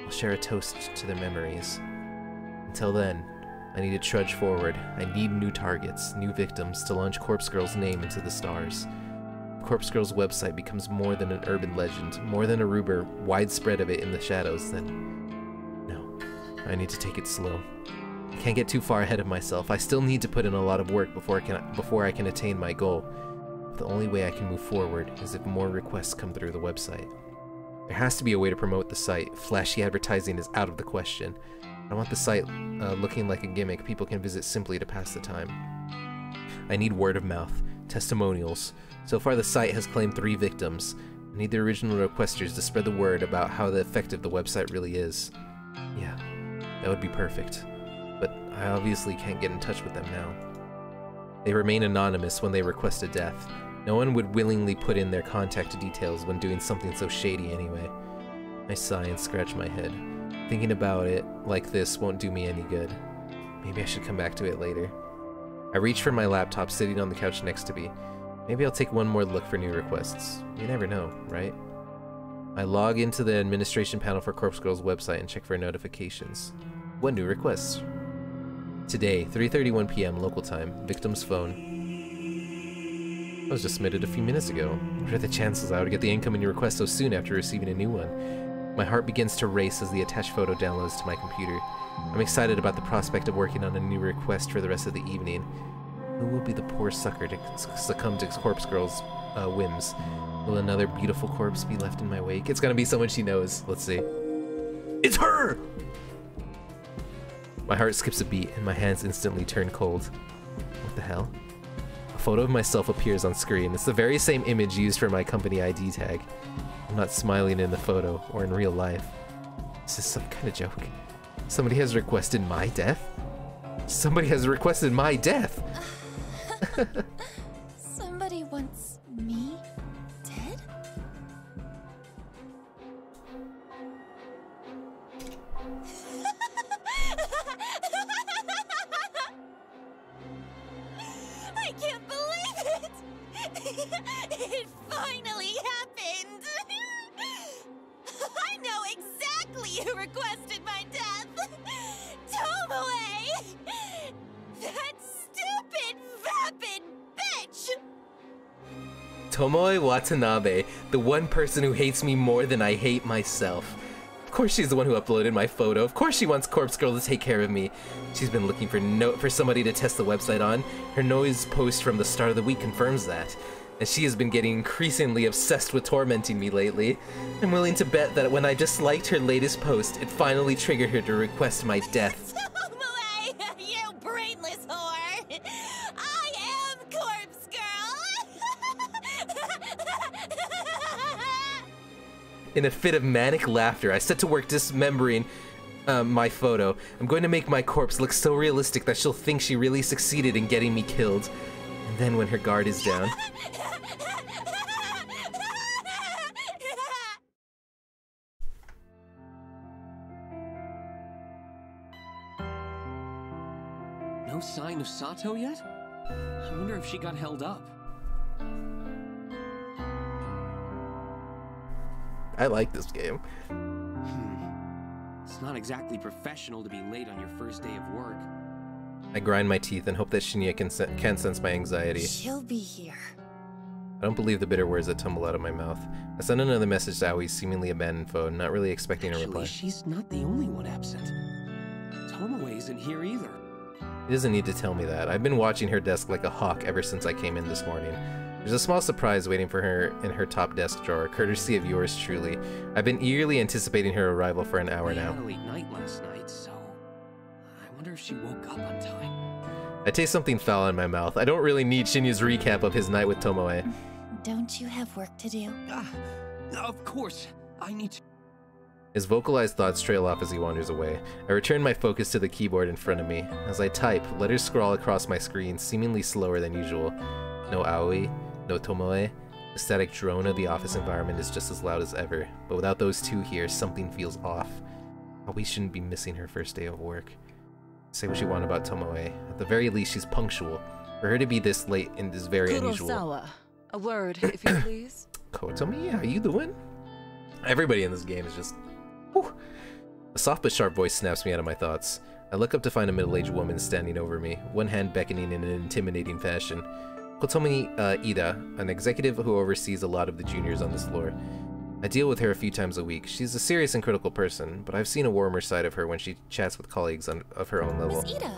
I'll share a toast to their memories. Until then, I need to trudge forward. I need new targets, new victims to launch Corpse Girl's name into the stars. If Corpse Girl's website becomes more than an urban legend, more than a rumor, widespread of it in the shadows, then no, I need to take it slow. I can't get too far ahead of myself. I still need to put in a lot of work before I can attain my goal. The only way I can move forward is if more requests come through the website. There has to be a way to promote the site. Flashy advertising is out of the question. I want the site looking like a gimmick people can visit simply to pass the time. I need word of mouth, testimonials. So far the site has claimed 3 victims. I need the original requesters to spread the word about how effective the website really is. Yeah, that would be perfect. But I obviously can't get in touch with them now. They remain anonymous when they request a death. No one would willingly put in their contact details when doing something so shady anyway. I sigh and scratch my head. Thinking about it like this won't do me any good. Maybe I should come back to it later. I reach for my laptop sitting on the couch next to me. Maybe I'll take one more look for new requests. You never know, right? I log into the administration panel for Corpse Girl's website and check for notifications. What new requests? Today, 3:31 p.m. local time, victim's phone. I was just submitted a few minutes ago. What are the chances I would get the incoming request so soon after receiving a new one? My heart begins to race as the attached photo downloads to my computer. I'm excited about the prospect of working on a new request for the rest of the evening. Who will be the poor sucker to succumb to Corpse Girl's whims? Will another beautiful corpse be left in my wake? It's gonna be someone she knows. Let's see. It's her! My heart skips a beat and my hands instantly turn cold. What the hell? A photo of myself appears on screen. It's the very same image used for my company ID tag. I'm not smiling in the photo or in real life. Is this some kind of joke? Somebody has requested my death? Somebody has requested my death! Somebody wants me dead? I can't believe it! It finally happened! I know exactly who requested my death! Tomoe! That stupid, vapid bitch! Tomoe Watanabe, the one person who hates me more than I hate myself. Of course she's the one who uploaded my photo. Of course she wants Corpse Girl to take care of me. She's been looking for somebody to test the website on. Her noise post from the start of the week confirms that. And she has been getting increasingly obsessed with tormenting me lately. I'm willing to bet that when I disliked her latest post, it finally triggered her to request my death. Tomoe, you brainless whore! I am Corpse Girl! In a fit of manic laughter, I set to work dismembering my photo. I'm going to make my corpse look so realistic that she'll think she really succeeded in getting me killed. And then when her guard is down... sign of Sato yet? I wonder if she got held up. I like this game. It's not exactly professional to be late on your first day of work. I grind my teeth and hope that Shinya can sense my anxiety. She'll be here. I don't believe the bitter words that tumble out of my mouth. I send another message to Aoi's seemingly abandoned phone, not really expecting a reply. She's not the only one absent. Tomoe isn't here either. He doesn't need to tell me that. I've been watching her desk like a hawk ever since I came in this morning. There's a small surprise waiting for her in her top desk drawer, courtesy of yours truly. I've been eagerly anticipating her arrival for an hour now. I had a late night last night, so I wonder if she woke up on time. I taste something foul in my mouth. I don't really need Shinya's recap of his night with Tomoe. Don't you have work to do? Of course. I need to... His vocalized thoughts trail off as he wanders away. I return my focus to the keyboard in front of me. As I type, letters scrawl across my screen, seemingly slower than usual. No Aoi, no Tomoe. The static drone of the office environment is just as loud as ever, but without those two here, something feels off. Aoi shouldn't be missing her first day of work. Say what you want about Tomoe. At the very least, she's punctual. For her to be this late is very unusual. Kurosawa, a word, if you please. Kotomi, how you doing? Everybody in this game is just... whew. A soft but sharp voice snaps me out of my thoughts. I look up to find a middle-aged woman standing over me, one hand beckoning in an intimidating fashion. Kotomi Ida, an executive who oversees a lot of the juniors on this floor. I deal with her a few times a week. She's a serious and critical person, but I've seen a warmer side of her when she chats with colleagues of her own level. Miss Ida,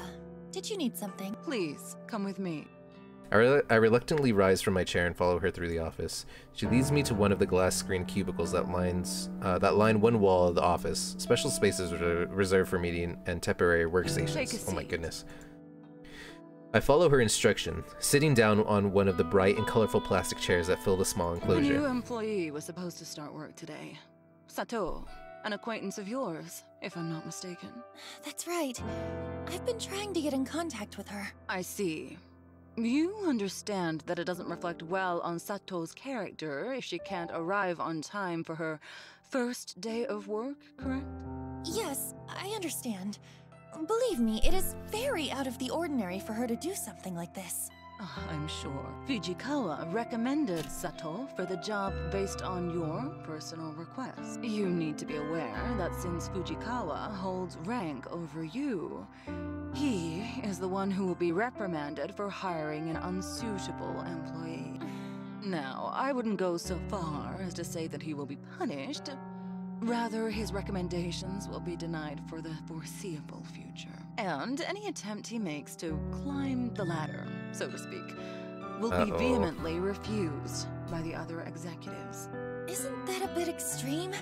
did you need something? Please, come with me. I reluctantly rise from my chair and follow her through the office. She leads me to one of the glass-screened cubicles that line one wall of the office. Special spaces are reserved for meeting and temporary workstations. Take a seat. Oh my goodness. I follow her instruction, sitting down on one of the bright and colorful plastic chairs that fill the small A enclosure. new employee was supposed to start work today. Sato, an acquaintance of yours, if I'm not mistaken. That's right. I've been trying to get in contact with her. I see. You understand that it doesn't reflect well on Sato's character if she can't arrive on time for her first day of work, correct? Yes, I understand. Believe me, it is very out of the ordinary for her to do something like this. I'm sure. Fujikawa recommended Sato for the job based on your personal request. You need to be aware that since Fujikawa holds rank over you, he is the one who will be reprimanded for hiring an unsuitable employee. Now, I wouldn't go so far as to say that he will be punished. Rather, his recommendations will be denied for the foreseeable future. And any attempt he makes to climb the ladder, so to speak, will be vehemently refused by the other executives. Isn't that a bit extreme?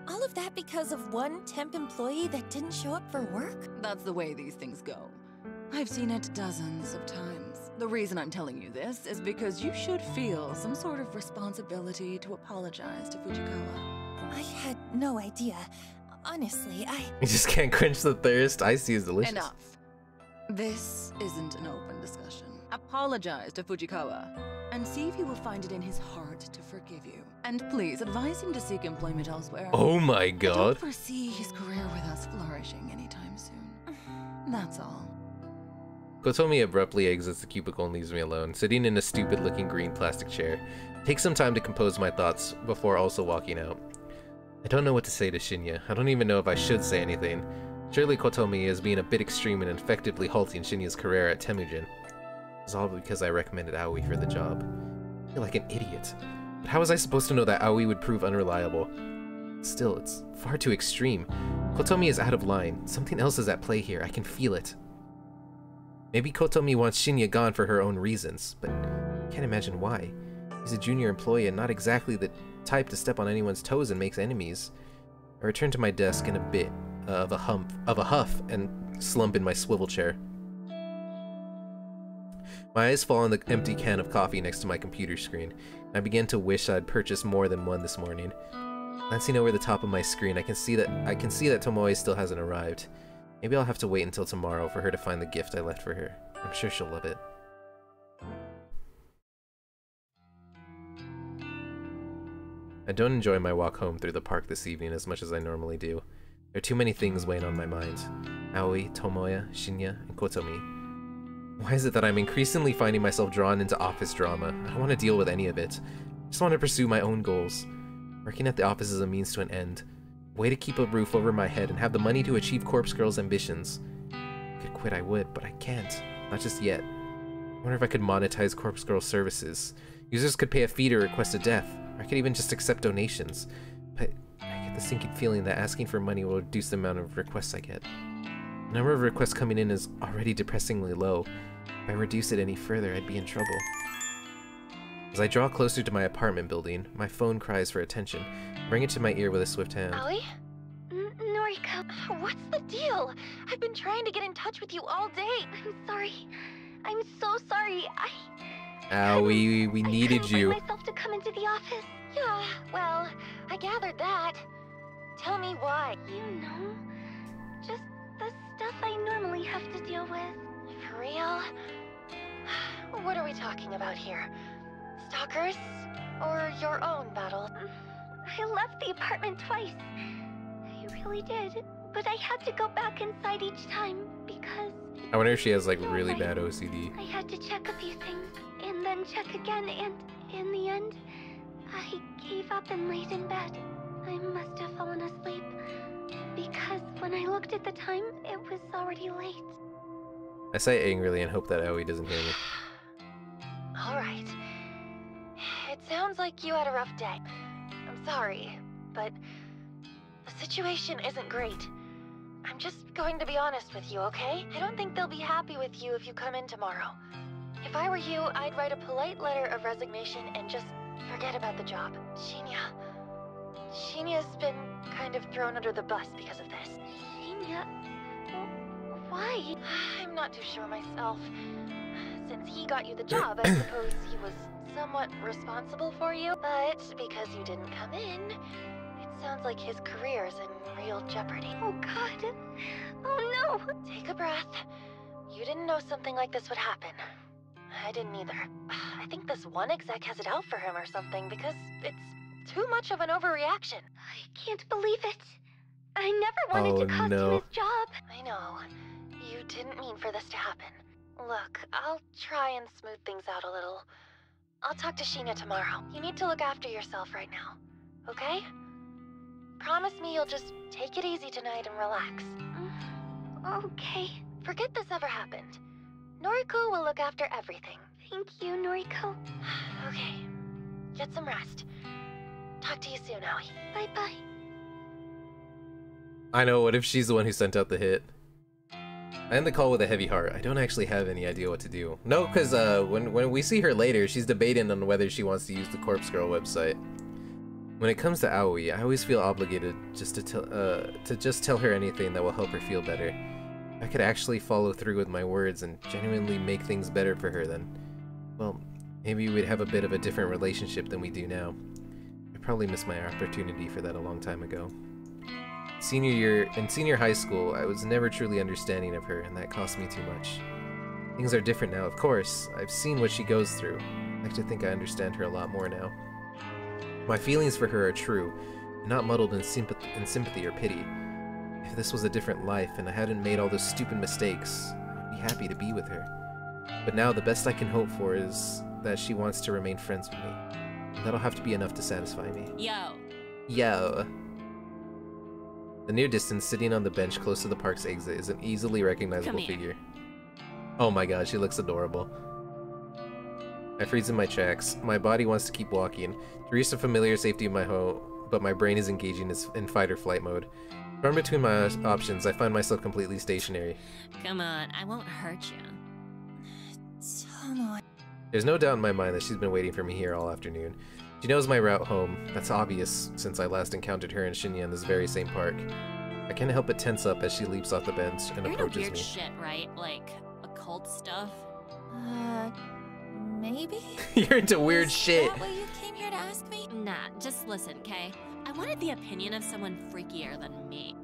All of that because of one temp employee that didn't show up for work? That's the way these things go. I've seen it dozens of times. The reason I'm telling you this is because you should feel some sort of responsibility to apologize to Fujikawa. I had no idea. Honestly, You just can't quench the thirst. Icy is delicious. Enough. This isn't an open discussion. Apologize to Fujikawa, and see if he will find it in his heart to forgive you. And please advise him to seek employment elsewhere. Oh my I god. don't foresee his career with us flourishing anytime soon. That's all. Kotomi abruptly exits the cubicle and leaves me alone, sitting in a stupid-looking green plastic chair. Take some time to compose my thoughts before also walking out. I don't know what to say to Shinya. I don't even know if I should say anything. Surely Kotomi is being a bit extreme and effectively halting Shinya's career at Temujin. It's all because I recommended Aoi for the job. I feel like an idiot. But how was I supposed to know that Aoi would prove unreliable? Still, it's far too extreme. Kotomi is out of line. Something else is at play here. I can feel it. Maybe Kotomi wants Shinya gone for her own reasons, but I can't imagine why. He's a junior employee and not exactly the type to step on anyone's toes and makes enemies. I return to my desk in a bit of a huff and slump in my swivel chair. My eyes fall on the empty can of coffee next to my computer screen. I begin to wish I'd purchased more than one this morning. Glancing over the top of my screen, I can see that Tomoe still hasn't arrived. Maybe I'll have to wait until tomorrow for her to find the gift I left for her. I'm sure she'll love it. I don't enjoy my walk home through the park this evening as much as I normally do. There are too many things weighing on my mind. Aoi, Tomoe, Shinya, and Kotomi. Why is it that I'm increasingly finding myself drawn into office drama? I don't want to deal with any of it. I just want to pursue my own goals. Working at the office is a means to an end. A way to keep a roof over my head and have the money to achieve Corpse Girl's ambitions. If I could quit, I would, but I can't. Not just yet. I wonder if I could monetize Corpse Girl's services. Users could pay a fee to request a death, or I could even just accept donations. But I get the sinking feeling that asking for money will reduce the amount of requests I get. The number of requests coming in is already depressingly low. If I reduce it any further, I'd be in trouble. As I draw closer to my apartment building, my phone cries for attention. I bring it to my ear with a swift hand. Aoi? Noriko, what's the deal? I've been trying to get in touch with you all day. I'm sorry. I'm so sorry. Aoi, we needed you. I couldn't bring myself to come into the office. Yeah, well, I gathered that. Tell me why. You know, just the stuff I normally have to deal with. For real? What are we talking about here? Stalkers? Or your own battle? I left the apartment twice. I really did. But I had to go back inside each time because... I wonder if she has like really bad OCD. I had to check a few things and then check again, and in the end, I gave up and laid in bed. I must have fallen asleep because when I looked at the time, it was already late. I say angrily and hope that Aoi doesn't hear me. Alright. It sounds like you had a rough day. I'm sorry, but the situation isn't great. I'm just going to be honest with you, okay? I don't think they'll be happy with you if you come in tomorrow. If I were you, I'd write a polite letter of resignation and just forget about the job. Shinya's been kind of thrown under the bus because of this. Shinya? Why? I'm not too sure myself. Since he got you the job, I suppose he was somewhat responsible for you. But because you didn't come in, it sounds like his career's in real jeopardy. Oh God. Oh no. Take a breath. You didn't know something like this would happen. I didn't either. I think this one exec has it out for him or something because it's too much of an overreaction. I can't believe it. I never wanted to cost him his job. I know. You didn't mean for this to happen. Look, I'll try and smooth things out a little. I'll talk to Shinya tomorrow. You need to look after yourself right now, okay? Promise me you'll just take it easy tonight and relax. Okay. Forget this ever happened. Noriko will look after everything. Thank you, Noriko. Okay. Get some rest. Talk to you soon, Aoi. Bye-bye. I know, what if she's the one who sent out the hit? I end the call with a heavy heart. I don't actually have any idea what to do. No, because when we see her later, she's debating on whether she wants to use the Corpse Girl website. When it comes to Aoi, I always feel obligated just to tell her anything that will help her feel better. If I could actually follow through with my words and genuinely make things better for her, then, well, maybe we'd have a bit of a different relationship than we do now. I probably missed my opportunity for that a long time ago. In senior high school, I was never truly understanding of her, and that cost me too much. Things are different now, of course. I've seen what she goes through. I like to think I understand her a lot more now. My feelings for her are true, and not muddled in sympathy or pity. If this was a different life, and I hadn't made all those stupid mistakes, I'd be happy to be with her. But now the best I can hope for is that she wants to remain friends with me. And that'll have to be enough to satisfy me. Yo. The near distance, sitting on the bench close to the park's exit, is an easily recognizable figure. Oh my god, she looks adorable. I freeze in my tracks. My body wants to keep walking, to reach the familiar safety of my home, but my brain is engaging in fight or flight mode. Torn between my options, I find myself completely stationary. Come on, I won't hurt you. Tomo. There's no doubt in my mind that she's been waiting for me here all afternoon. She knows my route home. That's obvious since I last encountered her and Shinya in this very same park. I can't help but tense up as she leaps off the bench and approaches me. You're into weird shit, right? Like occult stuff? Maybe? You're into weird shit. Is that what you came here to ask me? Nah, just listen, okay? I wanted the opinion of someone freakier than me.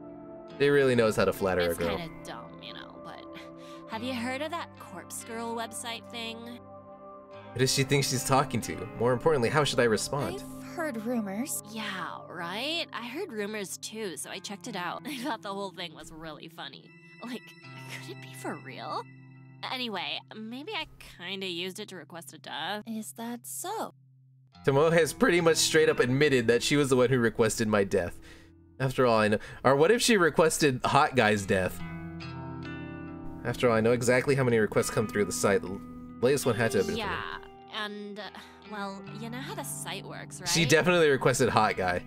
She really knows how to flatter a It's girl. kinda dumb, you know, but have you heard of that Corpse Girl website thing? Who does she think she's talking to? More importantly, how should I respond? I've heard rumors. Yeah, right? I heard rumors too, so I checked it out. I thought the whole thing was really funny. Like, could it be for real? Anyway, maybe I kinda used it to request a death. Is that so? Tomoe has pretty much straight up admitted that she was the one who requested my death. After all, I know. Or what if she requested Hot Guy's death? After all, I know exactly how many requests come through the site. The latest one had to have been. Yeah, and, well, you know how the site works, right? She definitely requested Hot Guy.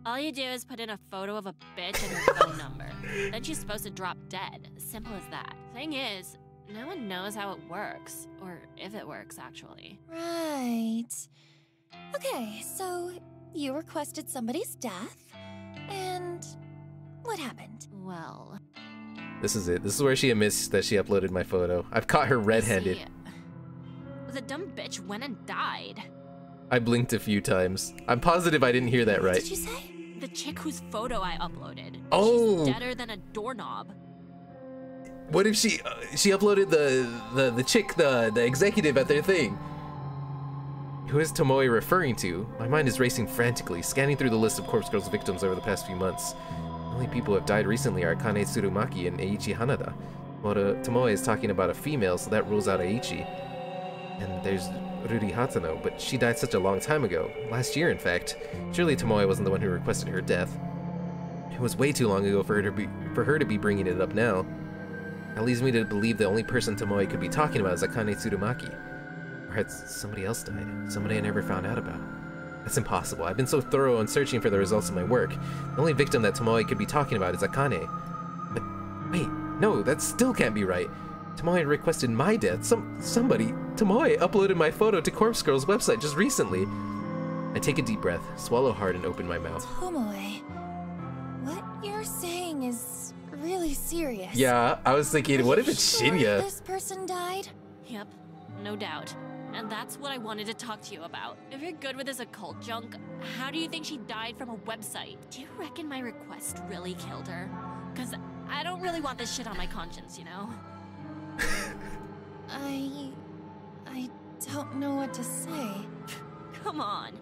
All you do is put in a photo of a bitch and her phone number. Then she's supposed to drop dead. Simple as that. Thing is, no one knows how it works. Or if it works, actually. Right. Okay, so you requested somebody's death, and what happened? Well... This is it. This is where she admits that she uploaded my photo. I've caught her red-handed. The dumb bitch went and died. I blinked a few times. I'm positive I didn't hear that right. What did you say? The chick whose photo I uploaded. Oh! She's deader than a doorknob. What if she uploaded the chick, the executive at their thing? Who is Tomoe referring to? My mind is racing frantically, scanning through the list of Corpse Girl's victims over the past few months. The only people who have died recently are Akane Tsurumaki and Eiichi Hanada. Tomoe is talking about a female, so that rules out Eiichi. And there's Ruri Hatano, but she died such a long time ago. Last year, in fact. Surely Tomoe wasn't the one who requested her death. It was way too long ago for her to be bringing it up now. That leads me to believe the only person Tomoe could be talking about is Akane Tsurumaki. Or had somebody else died. Somebody I never found out about. That's impossible. I've been so thorough on searching for the results of my work. The only victim that Tomoe could be talking about is Akane. But wait, no, that still can't be right. Tomoe requested my death. Tomoe uploaded my photo to Corpse Girl's website just recently. I take a deep breath, swallow hard, and open my mouth. Tomoe, what you're saying is really serious. Yeah, I was thinking, what if it's Sure Shinya? this person died? Yep, no doubt. And that's what I wanted to talk to you about. If you're good with this occult junk, how do you think she died from a website? Do you reckon my request really killed her? Because I don't really want this shit on my conscience, you know? I don't know what to say. Come on.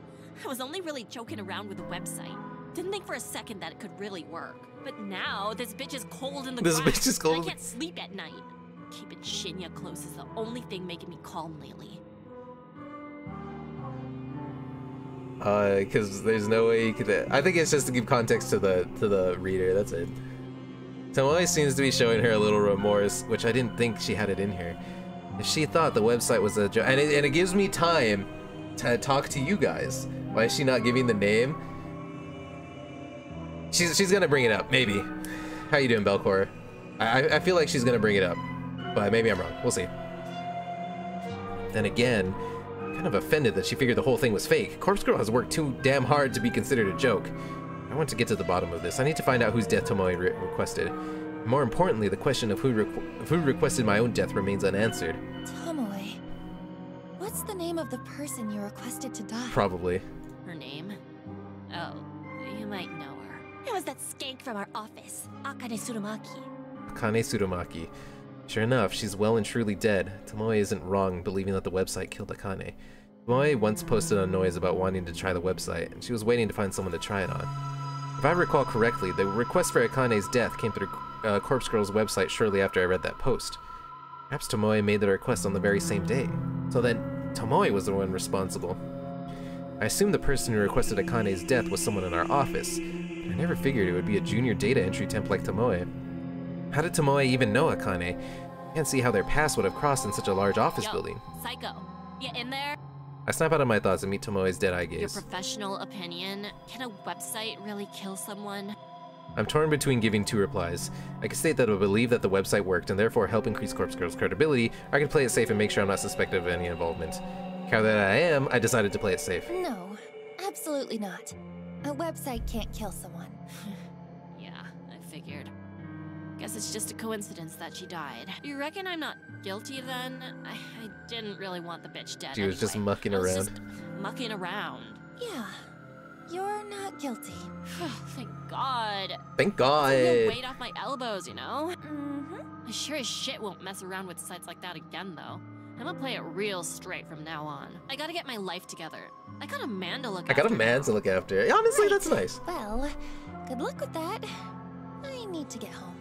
I was only really joking around with the website. Didn't think for a second that it could really work. But now, this bitch is cold in the ground. This bitch is cold. I can't sleep at night. Keeping Shinya close is the only thing making me calm lately. Because there's no way you could... I think it's just to give context to the reader, that's it. Tomoe seems to be showing her a little remorse, which I didn't think she had it in her. If she thought the website was a joke... And it gives me time to talk to you guys. Why is she not giving the name? She's gonna bring it up, maybe. How you doing, Belcor? I feel like she's gonna bring it up. But maybe I'm wrong. We'll see. Then again... kind of offended that she figured the whole thing was fake. Corpse Girl has worked too damn hard to be considered a joke. I want to get to the bottom of this. I need to find out whose death Tomoe requested. More importantly, the question of who requested my own death remains unanswered. Tomoe, what's the name of the person you requested to die? Probably. Her name? Oh, you might know her. It was that skank from our office, Akane Tsurumaki. Akane Tsurumaki. Sure enough, she's well and truly dead. Tomoe isn't wrong believing that the website killed Akane. Tomoe once posted a noise about wanting to try the website, and she was waiting to find someone to try it on. If I recall correctly, the request for Akane's death came through Corpse Girl's website shortly after I read that post. Perhaps Tomoe made the request on the very same day. So then, Tomoe was the one responsible. I assumed the person who requested Akane's death was someone in our office, but I never figured it would be a junior data entry temp like Tomoe. How did Tomoe even know Akane? I can't see how their paths would have crossed in such a large office building. Psycho, you in there? I snap out of my thoughts and meet Tomoe's dead-eye Your gaze. professional opinion? Can a website really kill someone? I'm torn between giving two replies. I could state that I believe that the website worked and therefore help increase Corpse Girl's credibility, or I could play it safe and make sure I'm not suspected of any involvement. Now that I am, I decided to play it safe. No, absolutely not. A website can't kill someone. Yeah, I figured. Guess it's just a coincidence that she died. You reckon I'm not guilty then? I didn't really want the bitch dead. She was just mucking I was around. just mucking around. Yeah, you're not guilty. Thank God. Thank Took God. the weight off my elbows, you know? Mm-hmm. I sure as shit won't mess around with sites like that again, though. I'm gonna play it real straight from now on. I gotta get my life together. I got a man to look I after. got a man to look after. Honestly, that's nice. Well, good luck with that. I need to get home.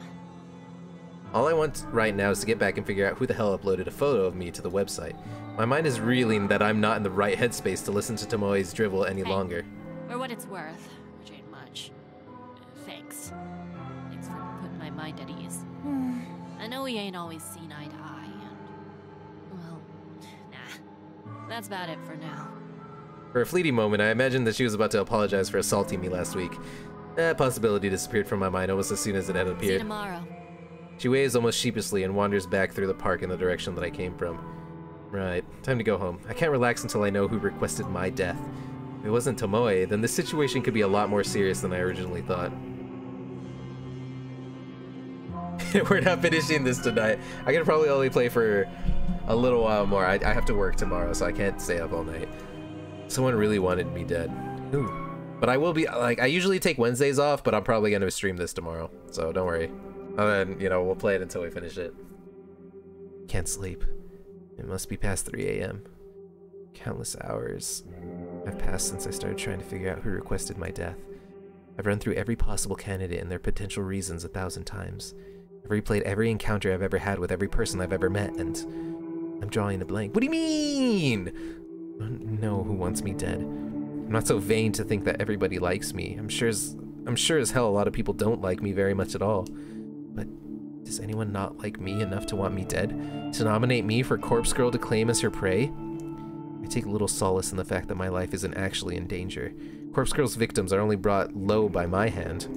All I want right now is to get back and figure out who the hell uploaded a photo of me to the website. My mind is reeling that I'm not in the right headspace to listen to Tomoe's drivel any longer. For what it's worth, which ain't much. Thanks. Thanks for putting my mind at ease. I know we ain't always seen eye to eye, and... well, nah. That's about it for now. For a fleeting moment, I imagined that she was about to apologize for assaulting me last week. That possibility disappeared from my mind almost as soon as it had appeared. See you tomorrow. She waves almost sheepishly and wanders back through the park in the direction that I came from. Right, time to go home. I can't relax until I know who requested my death. If it wasn't Tomoe, then this situation could be a lot more serious than I originally thought. We're not finishing this tonight. I can probably only play for a little while more. I have to work tomorrow, so I can't stay up all night. Someone really wanted me dead. Ooh. But I will be, like, I usually take Wednesdays off, but I'm probably going to stream this tomorrow, so don't worry. And then, you know, we'll play it until we finish it. Can't sleep. It must be past 3 a.m. Countless hours have passed since I started trying to figure out who requested my death. I've run through every possible candidate and their potential reasons 1,000 times. I've replayed every encounter I've ever had with every person I've ever met, and I'm drawing a blank. What do you mean? I don't know who wants me dead. I'm not so vain to think that everybody likes me. I'm sure as hell a lot of people don't like me very much at all. But does anyone not like me enough to want me dead? To nominate me for Corpse Girl to claim as her prey? I take little solace in the fact that my life isn't actually in danger. Corpse Girl's victims are only brought low by my hand.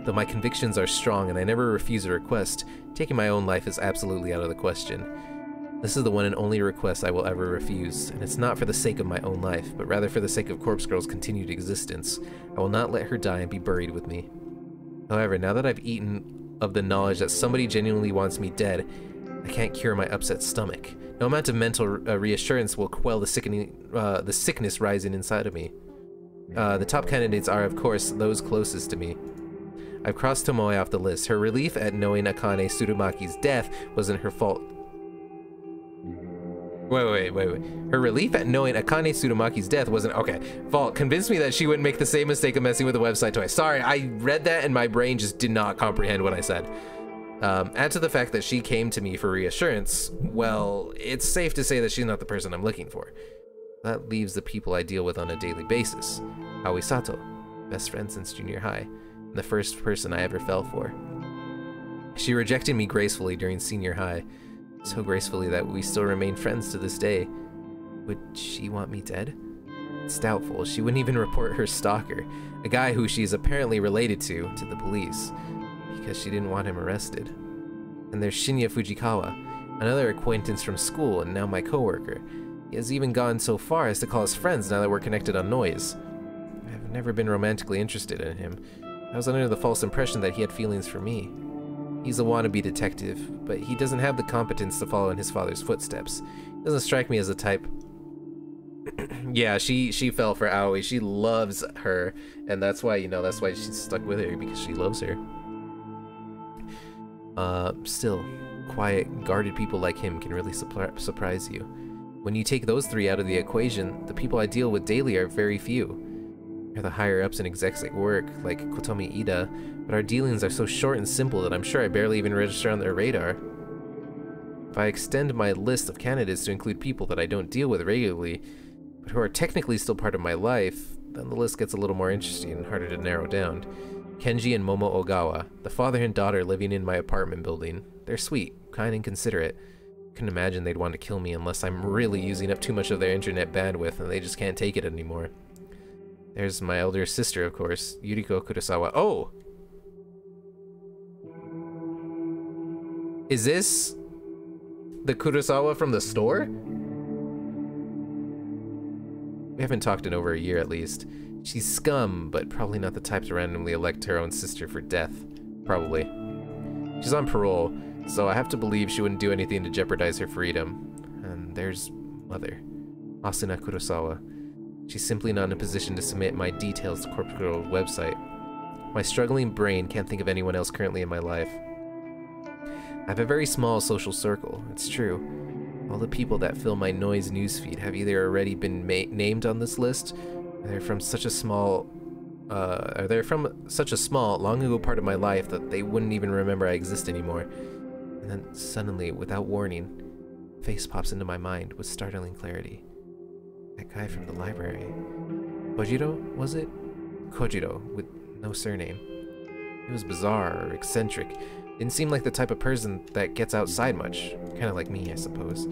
Though my convictions are strong and I never refuse a request, taking my own life is absolutely out of the question. This is the one and only request I will ever refuse, and it's not for the sake of my own life, but rather for the sake of Corpse Girl's continued existence. I will not let her die and be buried with me. However, now that I've eaten of the knowledge that somebody genuinely wants me dead, I can't cure my upset stomach. No amount of mental reassurance will quell the sickness rising inside of me. The top candidates are, of course, those closest to me. I've crossed Tomoe off the list. Her relief at knowing Akane Tsurumaki's death wasn't her fault. Wait. Her relief at knowing Akane Tsurumaki's death wasn't... Okay, fault. Convinced me that she wouldn't make the same mistake of messing with the website twice. Sorry, I read that and my brain just did not comprehend what I said. Add to the fact that she came to me for reassurance, well, it's safe to say that she's not the person I'm looking for. That leaves the people I deal with on a daily basis. Aoi Sato, best friend since junior high, and the first person I ever fell for. She rejected me gracefully during senior high, so gracefully that we still remain friends to this day. Would she want me dead? It's doubtful. She wouldn't even report her stalker, a guy who she's apparently related to the police, because she didn't want him arrested. And there's Shinya Fujikawa, another acquaintance from school and now my coworker. He has even gone so far as to call us friends now that we're connected on Noise. I've never been romantically interested in him. I was under the false impression that he had feelings for me. He's a wannabe detective, but he doesn't have the competence to follow in his father's footsteps. He doesn't strike me as the type... Yeah, she fell for Aoi. She loves her, and that's why, you know, that's why she's stuck with her, because she loves her. Still, quiet, guarded people like him can really surprise you. When you take those three out of the equation, the people I deal with daily are very few. They're the higher-ups and execs at work, like Kotomi Ida, but our dealings are so short and simple that I'm sure I barely even register on their radar. If I extend my list of candidates to include people that I don't deal with regularly, but who are technically still part of my life, then the list gets a little more interesting and harder to narrow down. Kenji and Momo Ogawa, the father and daughter living in my apartment building. They're sweet, kind and considerate. Couldn't imagine they'd want to kill me unless I'm really using up too much of their internet bandwidth and they just can't take it anymore. There's my elder sister, of course, Yuriko Kurosawa. Oh! Is this the Kurosawa from the store? We haven't talked in over a year at least. She's scum, but probably not the type to randomly elect her own sister for death. Probably. She's on parole, so I have to believe she wouldn't do anything to jeopardize her freedom. And there's Mother, Asuna Kurosawa. She's simply not in a position to submit my details to Corpse Girl's website. My struggling brain can't think of anyone else currently in my life. I have a very small social circle, it's true. All the people that fill my Noise newsfeed have either already been named on this list, or they're from such a small they're from such a small, long ago part of my life that they wouldn't even remember I exist anymore. And then suddenly, without warning, a face pops into my mind with startling clarity. That guy from the library. Kojiro, was it? Kojiro, with no surname. He was bizarre or eccentric. Didn't seem like the type of person that gets outside much. Kind of like me, I suppose.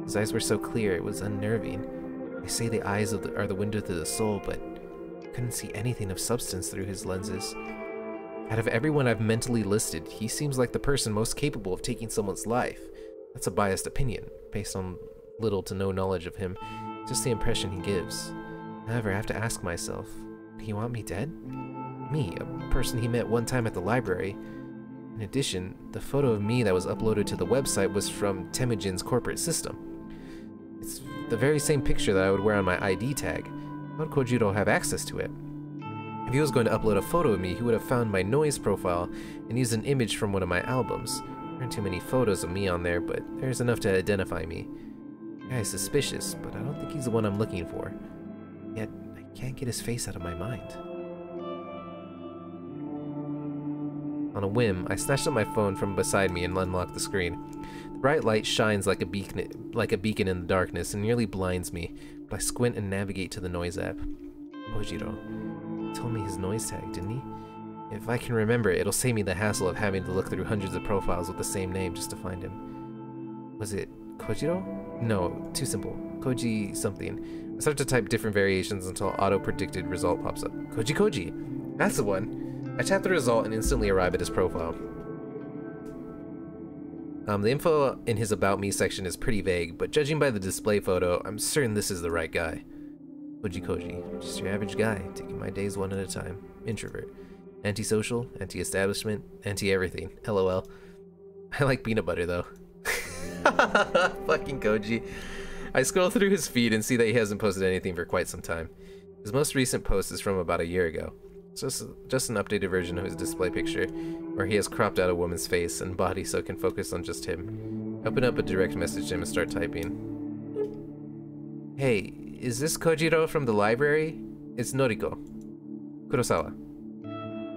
His eyes were so clear, it was unnerving. They say the eyes are the window to the soul, but I couldn't see anything of substance through his lenses. Out of everyone I've mentally listed, he seems like the person most capable of taking someone's life. That's a biased opinion, based on little to no knowledge of him. Just the impression he gives. However, I have to ask myself, did he want me dead? Me, a person he met one time at the library. In addition, the photo of me that was uploaded to the website was from Temujin's corporate system. It's the very same picture that I would wear on my ID tag. How would Kojiro have access to it? If he was going to upload a photo of me, he would have found my noise profile and used an image from one of my albums. There aren't too many photos of me on there, but there's enough to identify me. The guy is suspicious, but I don't think he's the one I'm looking for. Yet, I can't get his face out of my mind. On a whim, I snatched up my phone from beside me and unlocked the screen. The bright light shines like a beacon in the darkness and nearly blinds me, but I squint and navigate to the noise app. Kojiro. He told me his noise tag, didn't he? If I can remember it, it'll save me the hassle of having to look through hundreds of profiles with the same name just to find him. Was it Kojiro? No, too simple. Koji something. I start to type different variations until auto-predicted result pops up. Koji! That's the one! I tap the result and instantly arrive at his profile. The info in his About Me section is pretty vague, but judging by the display photo, I'm certain this is the right guy. Koji, just your average guy, taking my days one at a time. Introvert. Antisocial, anti-establishment, anti-everything. LOL. I like peanut butter, though. Fucking Koji. I scroll through his feed and see that he hasn't posted anything for quite some time. His most recent post is from about a year ago. It's just an updated version of his display picture, where he has cropped out a woman's face and body so it can focus on just him. I open up a direct message to him and start typing. Hey, is this Kojiro from the library? It's Noriko. Kurosawa.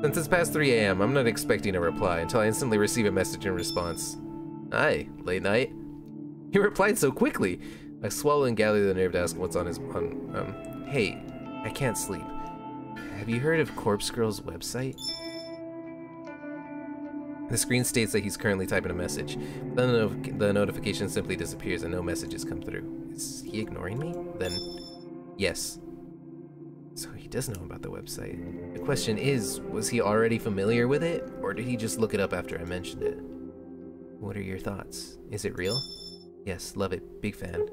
Since it's past 3 AM, I'm not expecting a reply until I instantly receive a message in response. Hi, late night. He replied so quickly. I swallow and gather the nerve to ask what's on his hey, I can't sleep. Have you heard of Corpse Girl's website? The screen states that he's currently typing a message. Then the notification simply disappears and no messages come through. Is he ignoring me? Then, yes. So he does know about the website. The question is, was he already familiar with it, or did he just look it up after I mentioned it? What are your thoughts? Is it real? Yes, love it. Big fan.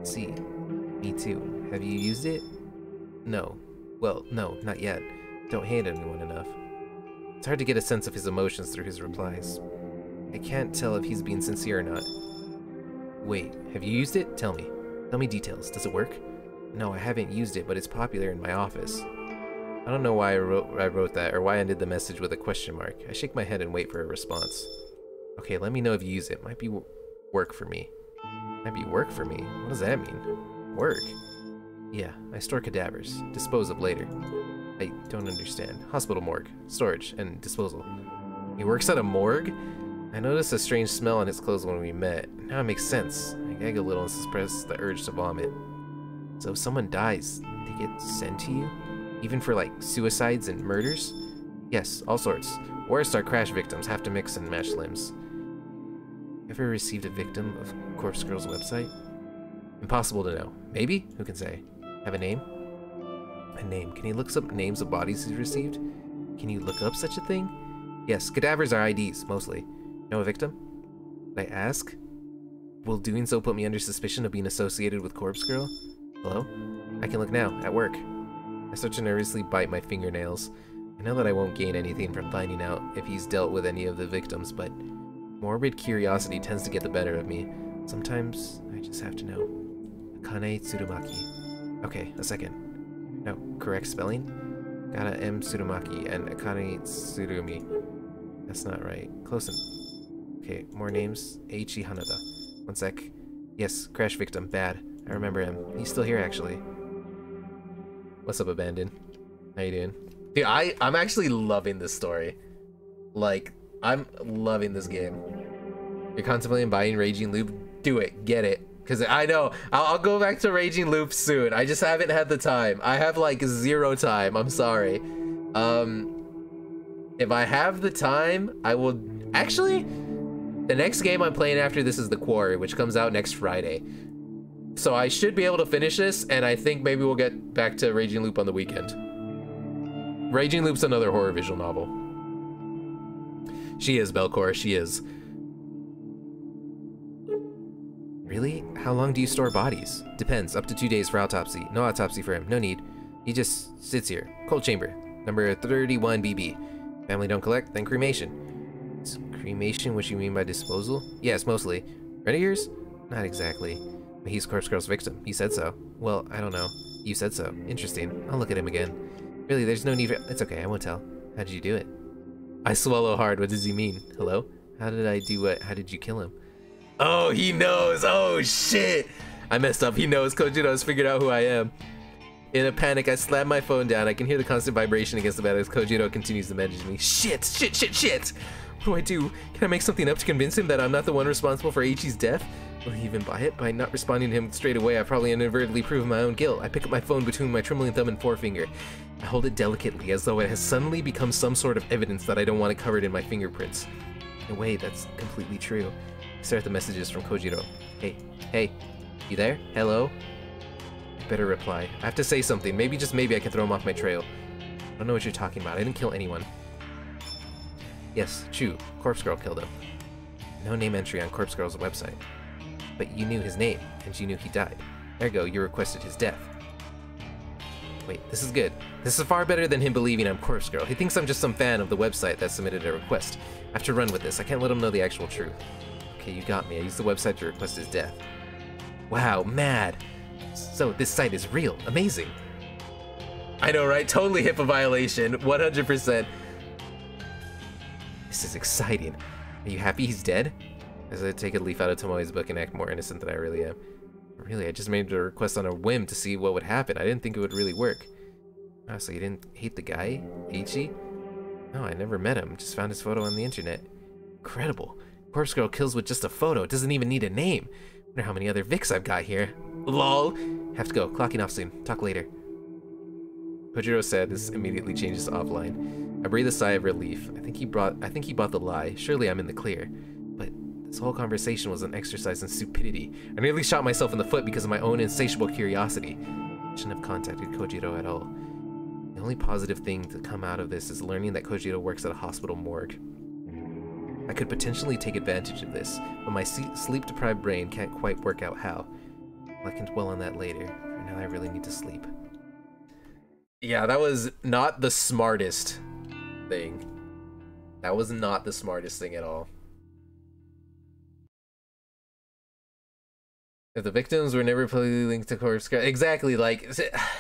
See, me too. Have you used it? No. Well, no, not yet. Don't hate anyone enough. It's hard to get a sense of his emotions through his replies. I can't tell if he's being sincere or not. Wait, have you used it? Tell me. Tell me details. Does it work? No, I haven't used it, but it's popular in my office. I don't know why I wrote that, or why I ended the message with a question mark. I shake my head and wait for a response. Okay, let me know if you use it. Might be work for me. Might be work for me? What does that mean? Work? Yeah, I store cadavers. Dispose of later. I don't understand. Hospital morgue, storage, and disposal. He works at a morgue? I noticed a strange smell on his clothes when we met. Now it makes sense. I gag a little and suppress the urge to vomit. So if someone dies, they get sent to you? Even for, like, suicides and murders? Yes, all sorts. Worst are crash victims, have to mix and match limbs. Ever received a victim of Corpse Girl's website? Impossible to know. Maybe? Who can say? Have a name? A name. Can he look up names of bodies he's received? Can you look up such a thing? Yes, cadavers are IDs, mostly. Know a victim? Did I ask? Will doing so put me under suspicion of being associated with Corpse Girl? Hello? I can look now, at work. I start to nervously bite my fingernails. I know that I won't gain anything from finding out if he's dealt with any of the victims, but morbid curiosity tends to get the better of me. Sometimes I just have to know. Akane Tsurumaki. Okay, a second. No, correct spelling? Got a M Tsurumaki and Akane Tsurumi. That's not right. Close enough. Okay, more names. Eiichi Hanada. One sec. Yes, crash victim. Bad. I remember him. He's still here, actually. What's up, Abandon? How you doing? Dude, I'm actually loving this story. Like, I'm loving this game. You're contemplating buying Raging Loop? Do it. Get it. Because I know, I'll go back to Raging Loop soon. I just haven't had the time. I have like 0 time. I'm sorry. If I have the time, I will... Actually, the next game I'm playing after this is The Quarry, which comes out next Friday. So I should be able to finish this, and I think maybe we'll get back to Raging Loop on the weekend. Raging Loop's another horror visual novel. She is, Belcor, she is. Really? How long do you store bodies? Depends. Up to 2 days for autopsy. No autopsy for him. No need. He just sits here. Cold chamber. Number 31 BB. Family don't collect, then cremation. Is cremation what you mean by disposal? Yes, mostly. Friend of yours? Not exactly. But he's Corpse Girl's victim. He said so. Well, I don't know. You said so. Interesting. I'll look at him again. Really, there's no need for... It's okay, I won't tell. How did you do it? I swallow hard. What does he mean? Hello? How did I do what? How did you kill him? Oh, he knows. Oh, shit. I messed up. He knows. Kojito's figured out who I am. In a panic, I slam my phone down. I can hear the constant vibration against the bed as Kojito continues to message me. Shit, shit, shit, shit. What do I do? Can I make something up to convince him that I'm not the one responsible for Eiichi's death? Will he even buy it? By not responding to him straight away, I probably inadvertently proved my own guilt. I pick up my phone between my trembling thumb and forefinger. I hold it delicately, as though it has suddenly become some sort of evidence that I don't want it covered in my fingerprints. In a way, that's completely true. I stare at the messages from Kojiro. Hey, you there? Hello? I better reply. I have to say something. Maybe, just maybe, I can throw him off my trail. I don't know what you're talking about. I didn't kill anyone. Yes, true. Corpse Girl killed him. No name entry on Corpse Girl's website. But you knew his name, and you knew he died. Ergo, you requested his death. Wait, this is good. This is far better than him believing I'm Corpse Girl. He thinks I'm just some fan of the website that submitted a request. I have to run with this. I can't let him know the actual truth. Okay, you got me. I used the website to request his death. Wow, mad. So, this site is real. Amazing. I know, right? Totally HIPAA violation. 100%. This is exciting. Are you happy he's dead? As I take a leaf out of Tomoe's book and act more innocent than I really am. Really, I just made a request on a whim to see what would happen. I didn't think it would really work. Oh, so you didn't hate the guy? Eiichi? No, I never met him. Just found his photo on the internet. Incredible. Corpse Girl kills with just a photo. It doesn't even need a name. Wonder how many other Vics I've got here. LOL. Have to go. Clocking off soon. Talk later. Kojiro said. This immediately changes to offline. I breathe a sigh of relief. I think he bought the lie. Surely I'm in the clear. But this whole conversation was an exercise in stupidity. I nearly shot myself in the foot because of my own insatiable curiosity. I shouldn't have contacted Kojiro at all. The only positive thing to come out of this is learning that Kojiro works at a hospital morgue. I could potentially take advantage of this, but my sleep-deprived brain can't quite work out how. Well, I can dwell on that later. For now, I really need to sleep. Yeah, that was not the smartest thing. That was not the smartest thing at all. If the victims were never completely linked to Corpse Girl, exactly, like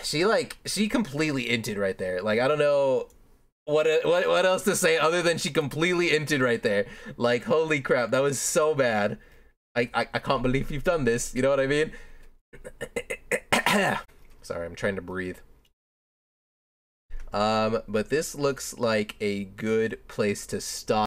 she completely inted right there. Like, I don't know what else to say other than she completely inted right there. Like, holy crap, that was so bad. I can't believe you've done this. You know what I mean? Sorry, I'm trying to breathe. But this looks like a good place to stop.